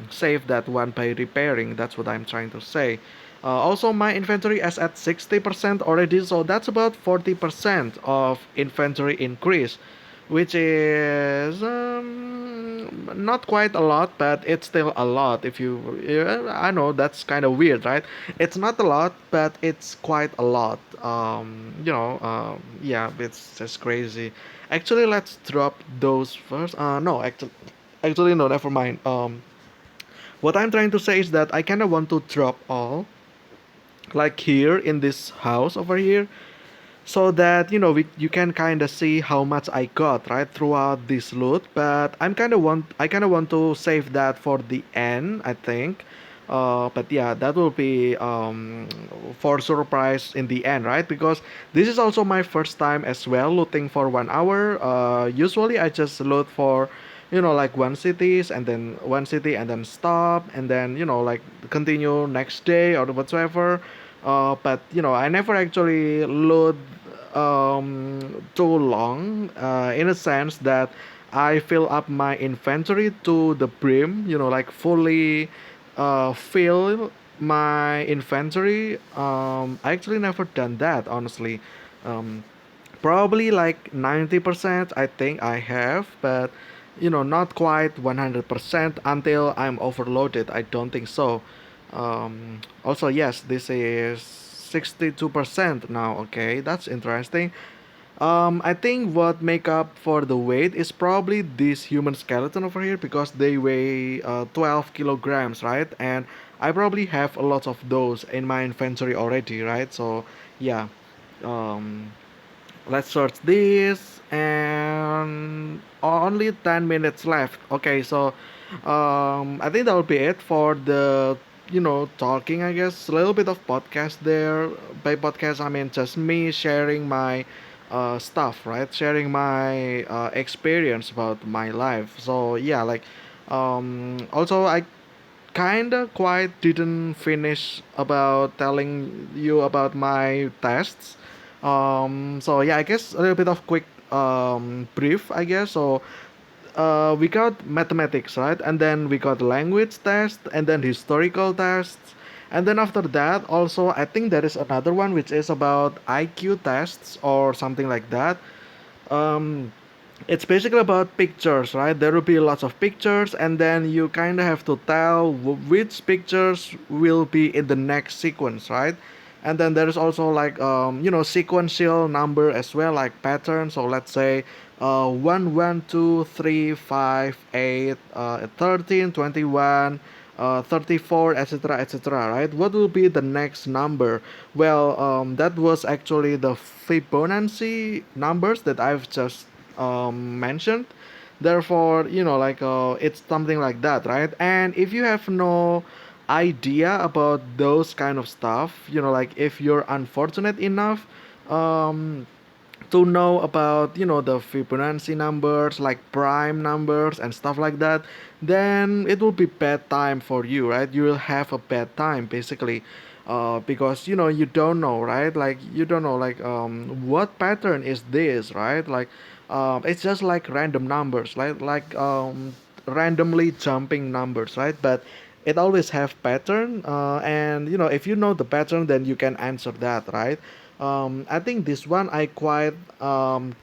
A: Save that one by repairing. That's what I'm trying to say. Also, my inventory is at 60% already, so that's about 40% of inventory increase, which is not quite a lot, but it's still a lot. If you, yeah, I know that's kind of weird, right? It's not a lot, but it's quite a lot. Yeah, it's just crazy. Actually, let's drop those first. No, actually, no, never mind. What I'm trying to say is that I kind of want to drop all, like here in this house over here, so that you can kind of see how much I got right throughout this loot. But I kind of want to save that for the end, I think. But yeah, that will be for surprise in the end, right? Because this is also my first time as well looting for 1 hour. Usually I just loot for like one city and then stop, and then like continue next day or whatsoever. But I never actually load too long, in a sense that I fill up my inventory to the brim, like fully fill my inventory. I actually never done that, honestly. Um, Probably like 90%, I think I have, but not quite 100% until I'm overloaded. I don't think so. Also, yes, this is 62% now. Okay, that's interesting. I think what make up for the weight is probably this human skeleton over here, because they weigh 12 kilograms, right? And I probably have a lot of those in my inventory already, right? So yeah. Um, let's search this, and only 10 minutes left. Okay, so I think that will be it for the talking, I guess. A little bit of podcast there. By podcast I mean just me sharing my stuff, right? Sharing my experience about my life. So yeah, like also I kinda quite didn't finish about telling you about my tests. So yeah, I guess a little bit of quick brief, I guess. So we got mathematics, right? And then we got language test, and then historical tests. And then after that, also I think there is another one which is about IQ tests or something like that. Um, it's basically about pictures, right? There will be lots of pictures, and then you kind of have to tell which pictures will be in the next sequence, right? And then there is also like sequential number as well, like pattern. So let's say 1 1 2 3 5 8 13 21 34, etc., etc., right? What will be the next number? Well, that was actually the Fibonacci numbers that I've just mentioned. Therefore, like it's something like that, right? And if you have no idea about those kind of stuff, like if you're unfortunate enough um, to know about the Fibonacci numbers, like prime numbers and stuff like that, then it will be bad time for you, right? You will have a bad time basically, because you don't know, right? Like you don't know like what pattern is this, right? Like it's just like random numbers, like randomly jumping numbers, right? But it always have pattern, and if you know the pattern, then you can answer that, right? I think this one I quite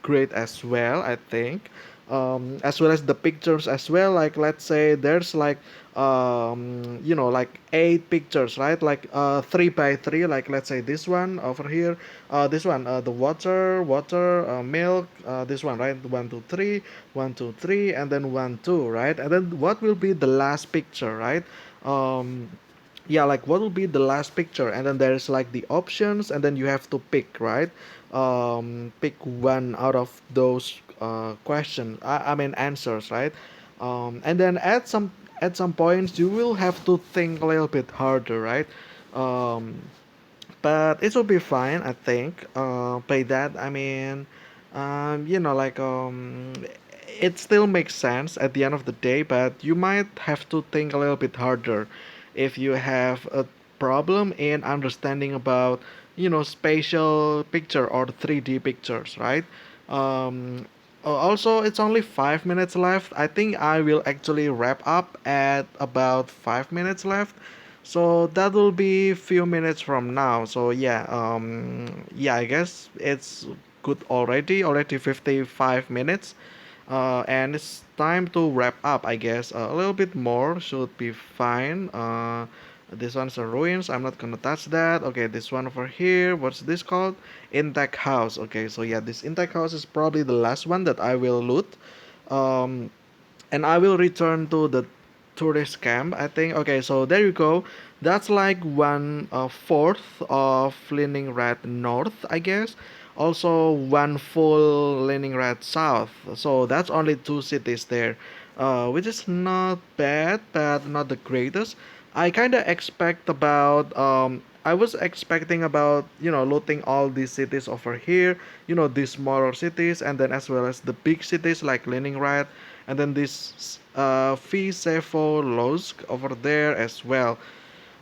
A: great as well, I think. As well as the pictures as well. Like let's say there's like like 8 pictures, right? Like 3 by 3. Like let's say this one over here, this one, the water, milk. This one, right? 1 2 3, 1 2 3, and then 1 2, right? And then what will be the last picture, right? Um, yeah, like what will be the last picture, and then there's like the options, and then you have to pick, right? Pick one out of those question, I mean answers, right? And then at some points you will have to think a little bit harder, right? um, but it will be fine, I think. By that I mean, like it still makes sense at the end of the day, but you might have to think a little bit harder. if you have a problem in understanding about spatial picture or 3D pictures, right? Um, Also, it's only 5 minutes left. I think I will actually wrap up at about 5 minutes left. So that will be few minutes from now. So yeah, yeah, I guess it's good already. Already 55 minutes. And it's time to wrap up, I guess. A little bit more should be fine. This one's a ruins. I'm not gonna touch that. Okay, this one over here. What's this called? Intact house. Okay, so yeah, this intact house is probably the last one that I will loot. Um, and I will return to the tourist camp, I think. Okay, so there you go. That's like one fourth of Leningrad North, I guess. Also, one full Leningrad South. So that's only two cities there, which is not bad, but not the greatest. I kind of expect about I was expecting about looting all these cities over here, these smaller cities, and then as well as the big cities like Leningrad, and then this Fisevo Losk over there as well.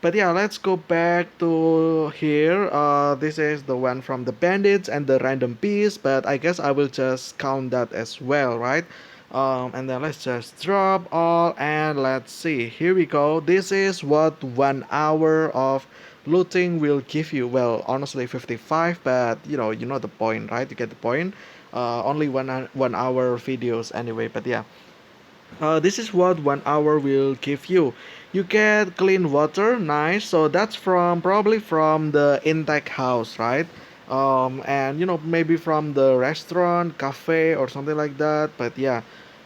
A: But yeah, let's go back to here. This is the one from the bandits and the random piece, but I guess I will just count that as well, right? And then let's just drop all and let's see. Here we go. This is what 1 hour of looting will give you. Well, honestly, 55, but you know the point, right? You get the point. Only 1 hour videos anyway, but yeah. This is what 1 hour will give you. You get clean water, nice. So that's from probably from the intake house, right? And maybe from the restaurant, cafe, or something like that. But yeah,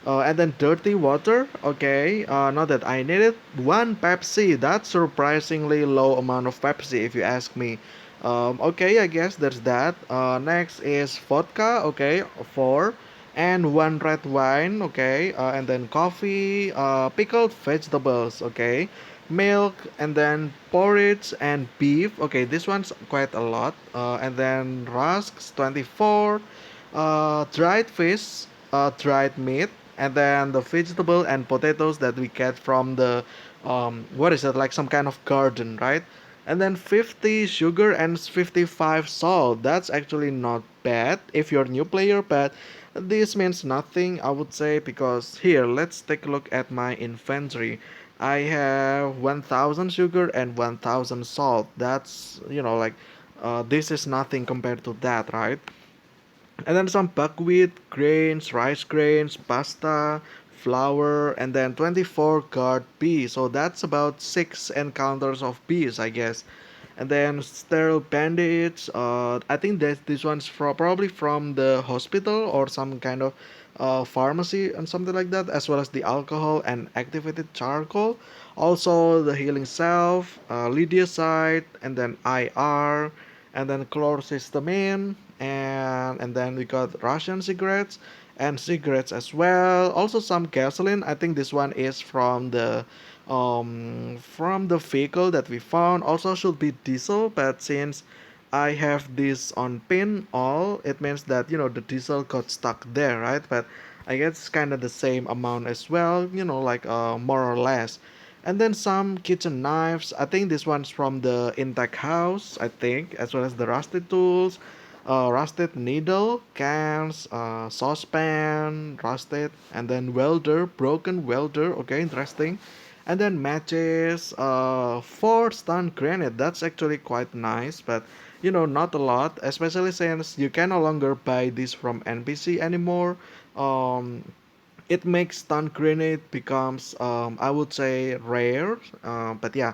A: and then dirty water. Okay, not that I need it. One Pepsi. That's surprisingly low amount of Pepsi, if you ask me. Okay, I guess there's that. Next is vodka. Okay, four and one red wine, okay, and then coffee, pickled vegetables, okay, milk, and then porridge and beef, okay, this one's quite a lot, and then rusks, 24, dried fish, dried meat, and then the vegetable and potatoes that we get from the, what is it, like some kind of garden, right? And then 50 sugar and 55 salt. That's actually not bad if you're a new player, but this means nothing, I would say, because here, let's take a look at my inventory. I have 1000 sugar and 1000 salt. That's, like, this is nothing compared to that, right? And then some buckwheat, grains, rice grains, pasta, flour, and then 24 guard bees. So that's about 6 encounters of bees, I guess. And then sterile bandage. I think that this one's probably from the hospital or some kind of pharmacy and something like that, as well as the alcohol and activated charcoal. Also the healing self, Lydiacide, and then IR, and then chlorhistamine, and then we got Russian cigarettes and cigarettes as well. Also some gasoline. I think this one is from the vehicle that we found. Also should be diesel, but since I have this on pin all, it means that the diesel got stuck there, right? But I guess kind of the same amount as well, like more or less. And then some kitchen knives. I think this one's from the intact house, I think, as well as the rusted tools, rusted needle, cans, saucepan, rusted, and then welder, broken welder. Okay, interesting. And then matches, four stun grenade. That's actually quite nice, but not a lot, especially since you can no longer buy this from NPC anymore. Um, it makes stun grenade becomes I would say rare, but yeah.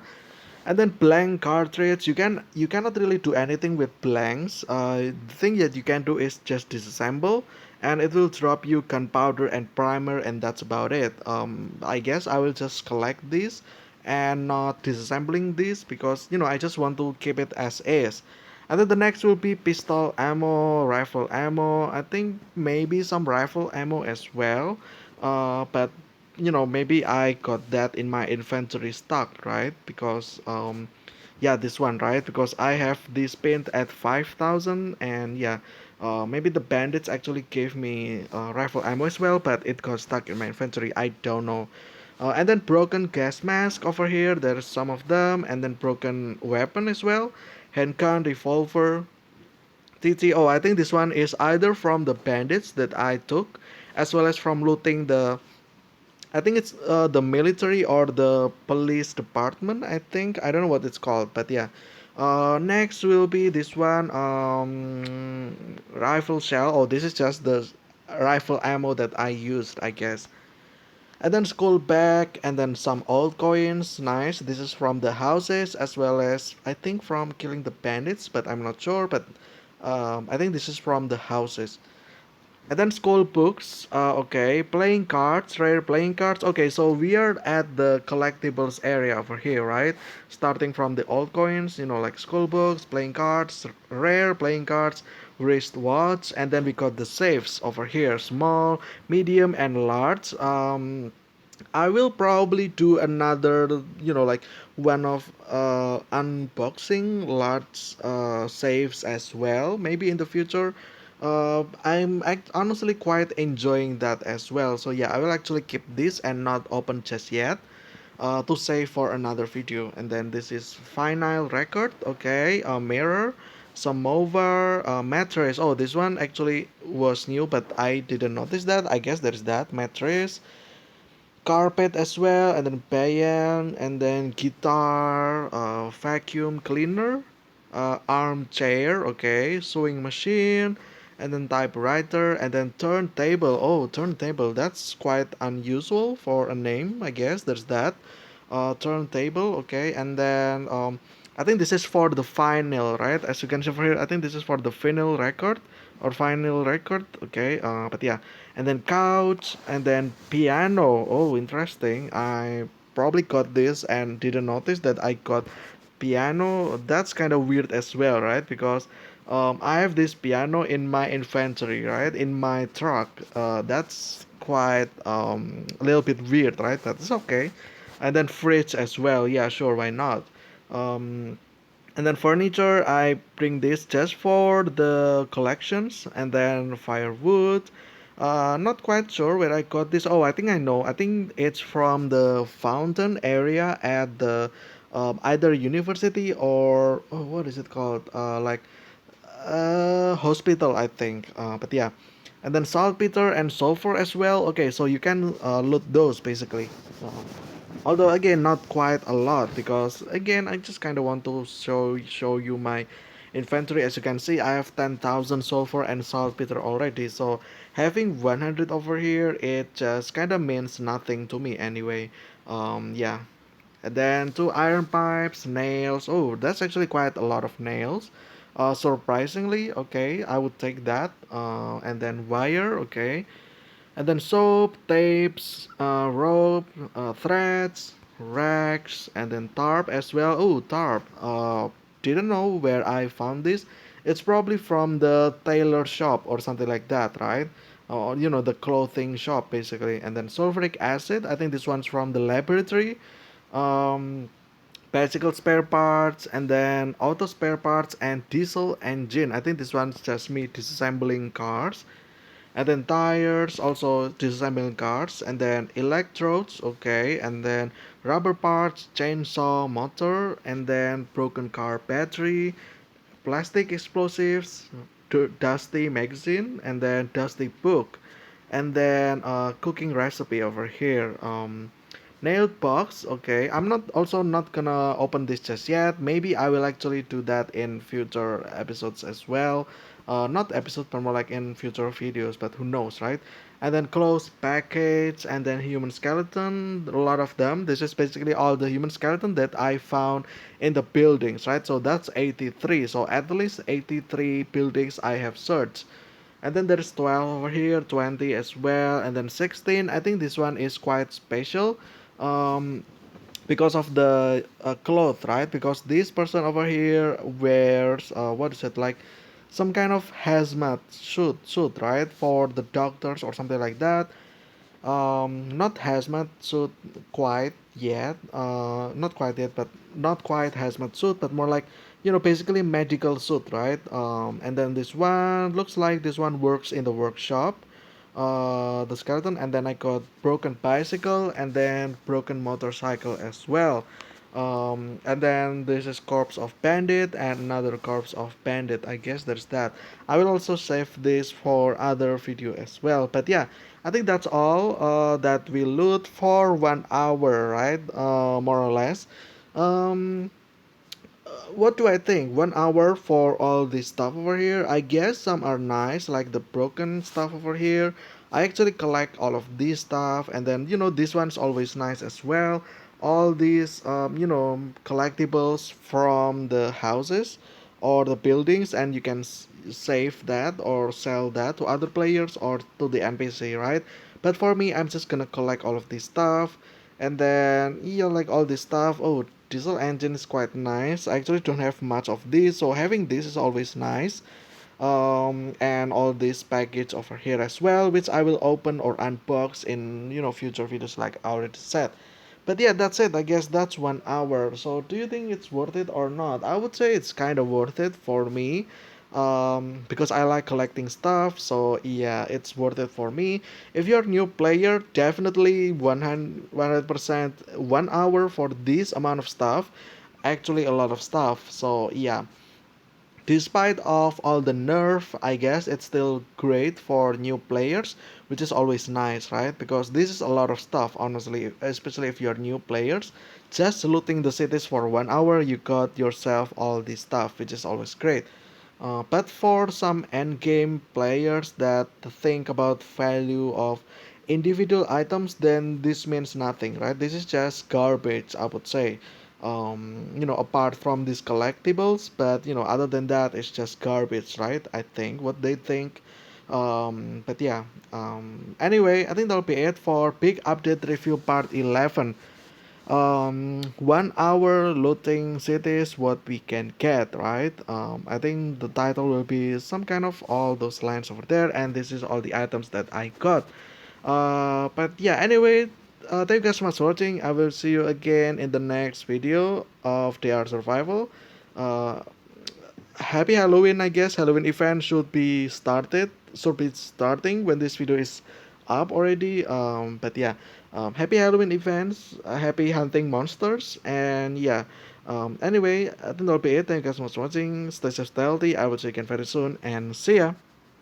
A: And then blank cartridge, you cannot really do anything with blanks. The thing that you can do is just disassemble, and it will drop you gunpowder and primer, and that's about it. I guess I will just collect these and not disassembling this because I just want to keep it as is. And then the next will be pistol ammo, rifle ammo. I think maybe some rifle ammo as well. But maybe I got that in my inventory stock, right? Because yeah, this one, right? Because I have this paint at 5000, and yeah, maybe the bandits actually gave me rifle ammo as well, but it got stuck in my inventory. I don't know. And then broken gas mask over here. There's some of them, and then broken weapon as well. Handgun, revolver, TT. Oh, I think this one is either from the bandits that I took, as well as from looting the. I think it's the military or the police department. I think I don't know what it's called, but yeah. Next will be this one. Rifle shell. Oh, this is just the rifle ammo that I used, I guess. And then school bag, and then some old coins. Nice. This is from the houses as well as I think from killing the bandits, but I'm not sure. But I think this is from the houses. And then school books. Okay, playing cards, rare playing cards. Okay, so we are at the collectibles area over here, right? Starting from the old coins, like school books, playing cards, rare playing cards, wristwatch, and then we got the safes over here, small, medium, and large. I will probably do another, like one of unboxing large saves as well, maybe in the future. Honestly quite enjoying that as well. So yeah, I will actually keep this and not open just yet. To save for another video. And then this is final record. Okay, a mirror, some mover, mattress. Oh, this one actually was new, but I didn't notice that. I guess there's that mattress, carpet as well, and then piano, and then guitar, vacuum cleaner, armchair, okay, sewing machine, and then typewriter, and then turntable. Oh, turntable, that's quite unusual for a name, I guess. There's that. Turntable, okay, and then I think this is for the vinyl, right? As you can see over here, I think this is for the vinyl record or vinyl record, okay. But yeah, and then couch, and then piano. Oh, interesting. I probably got this and didn't notice that I got piano. That's kind of weird as well, right? Because I have this piano in my inventory, right, in my truck. That's quite a little bit weird, right? But it's okay. And then fridge as well. Yeah, sure, why not? Um, and then furniture, I bring this just for the collections. And then firewood. Not quite sure where I got this. Oh, I think I know. I think it's from the fountain area at the either university or what is it called? Like hospital, I think. But yeah, and then saltpeter and sulfur as well. Okay, so you can loot those basically. Although again, not quite a lot because again, I just kind of want to show you my inventory. As you can see, I have 10,000 sulfur and saltpeter already. So having 100 over here, it just kind of means nothing to me anyway. Yeah. And then two iron pipes, nails. Oh, that's actually quite a lot of nails. Surprisingly, okay, I would take that. And then wire, okay. And then soap, tapes, rope, threads, racks, and then tarp as well. Oh, tarp. Didn't know where I found this. It's probably from the tailor shop or something like that, right? Or the clothing shop basically. And then sulfuric acid. I think this one's from the laboratory. Um, Bicycle spare parts, and then auto spare parts and diesel engine. I think this one's just me disassembling cars. And then tires, also disassembling cars, and then electrodes, okay, and then rubber parts, chainsaw, motor, and then broken car battery, plastic explosives, dusty magazine, and then dusty book, and then cooking recipe over here. Nailed box, okay. I'm not also not gonna open this just yet. Maybe I will actually do that in future episodes as well. Not episodes, but more like in future videos. But who knows, right? And then closed package, and then human skeleton. A lot of them. This is basically all the human skeleton that I found in the buildings, right? So that's 83. So at least 83 buildings I have searched. And then there's 12 over here, 20 as well, and then 16. I think this one is quite special. Um, because of the cloth, right? Because this person over here wears what is it, like some kind of hazmat suit, right, for the doctors or something like that. Not hazmat suit quite yet. Not quite yet, but not quite hazmat suit, but more like basically medical suit, right? And then this one looks like this one works in the workshop. the skeleton, and then I got broken bicycle and then broken motorcycle as well. And then this is corpse of bandit and another corpse of bandit. I guess there's that. I will also save this for other video as well. But yeah, I think that's all that we loot for 1 hour, right? More or less. Um, what do I think? 1 hour for all this stuff over here. I guess some are nice, like the broken stuff over here. I actually collect all of this stuff, and then this one's always nice as well. All these collectibles from the houses or the buildings, and you can save that or sell that to other players or to the NPC, right? But for me, I'm just gonna collect all of this stuff, and then like all this stuff. Oh, diesel engine is quite nice. I actually don't have much of this, so having this is always nice. And all this package over here as well, which I will open or unbox in future videos, like I already said. But yeah, that's it. I guess that's 1 hour. So do you think it's worth it or not? I would say it's kind of worth it for me. Because I like collecting stuff, so yeah, it's worth it for me. If you're a new player, definitely 100% 1 hour for this amount of stuff. Actually, a lot of stuff. So yeah, despite of all the nerf, I guess it's still great for new players, which is always nice, right? Because this is a lot of stuff, honestly, especially if you're new players. Just looting the cities for 1 hour, you got yourself all this stuff, which is always great. But for some endgame players that think about value of individual items, then this means nothing, right? This is just garbage, I would say. Apart from these collectibles, but other than that, it's just garbage, right? I think what they think. But yeah. Anyway, I think that'll be it for big update review part 11. 1 hour looting cities, what we can get, right? I think the title will be some kind of all those lines over there, and this is all the items that I got. But yeah, anyway, thank you guys so much for watching. I will see you again in the next video of DR Survival. uh, Happy Halloween. I guess Halloween event should be starting when this video is up already. But yeah, happy Halloween events, happy hunting monsters, and yeah. Anyway, I think that'll be it. Thank you guys so much for watching. Stay safe, stay healthy. I will see you again very soon, and see ya.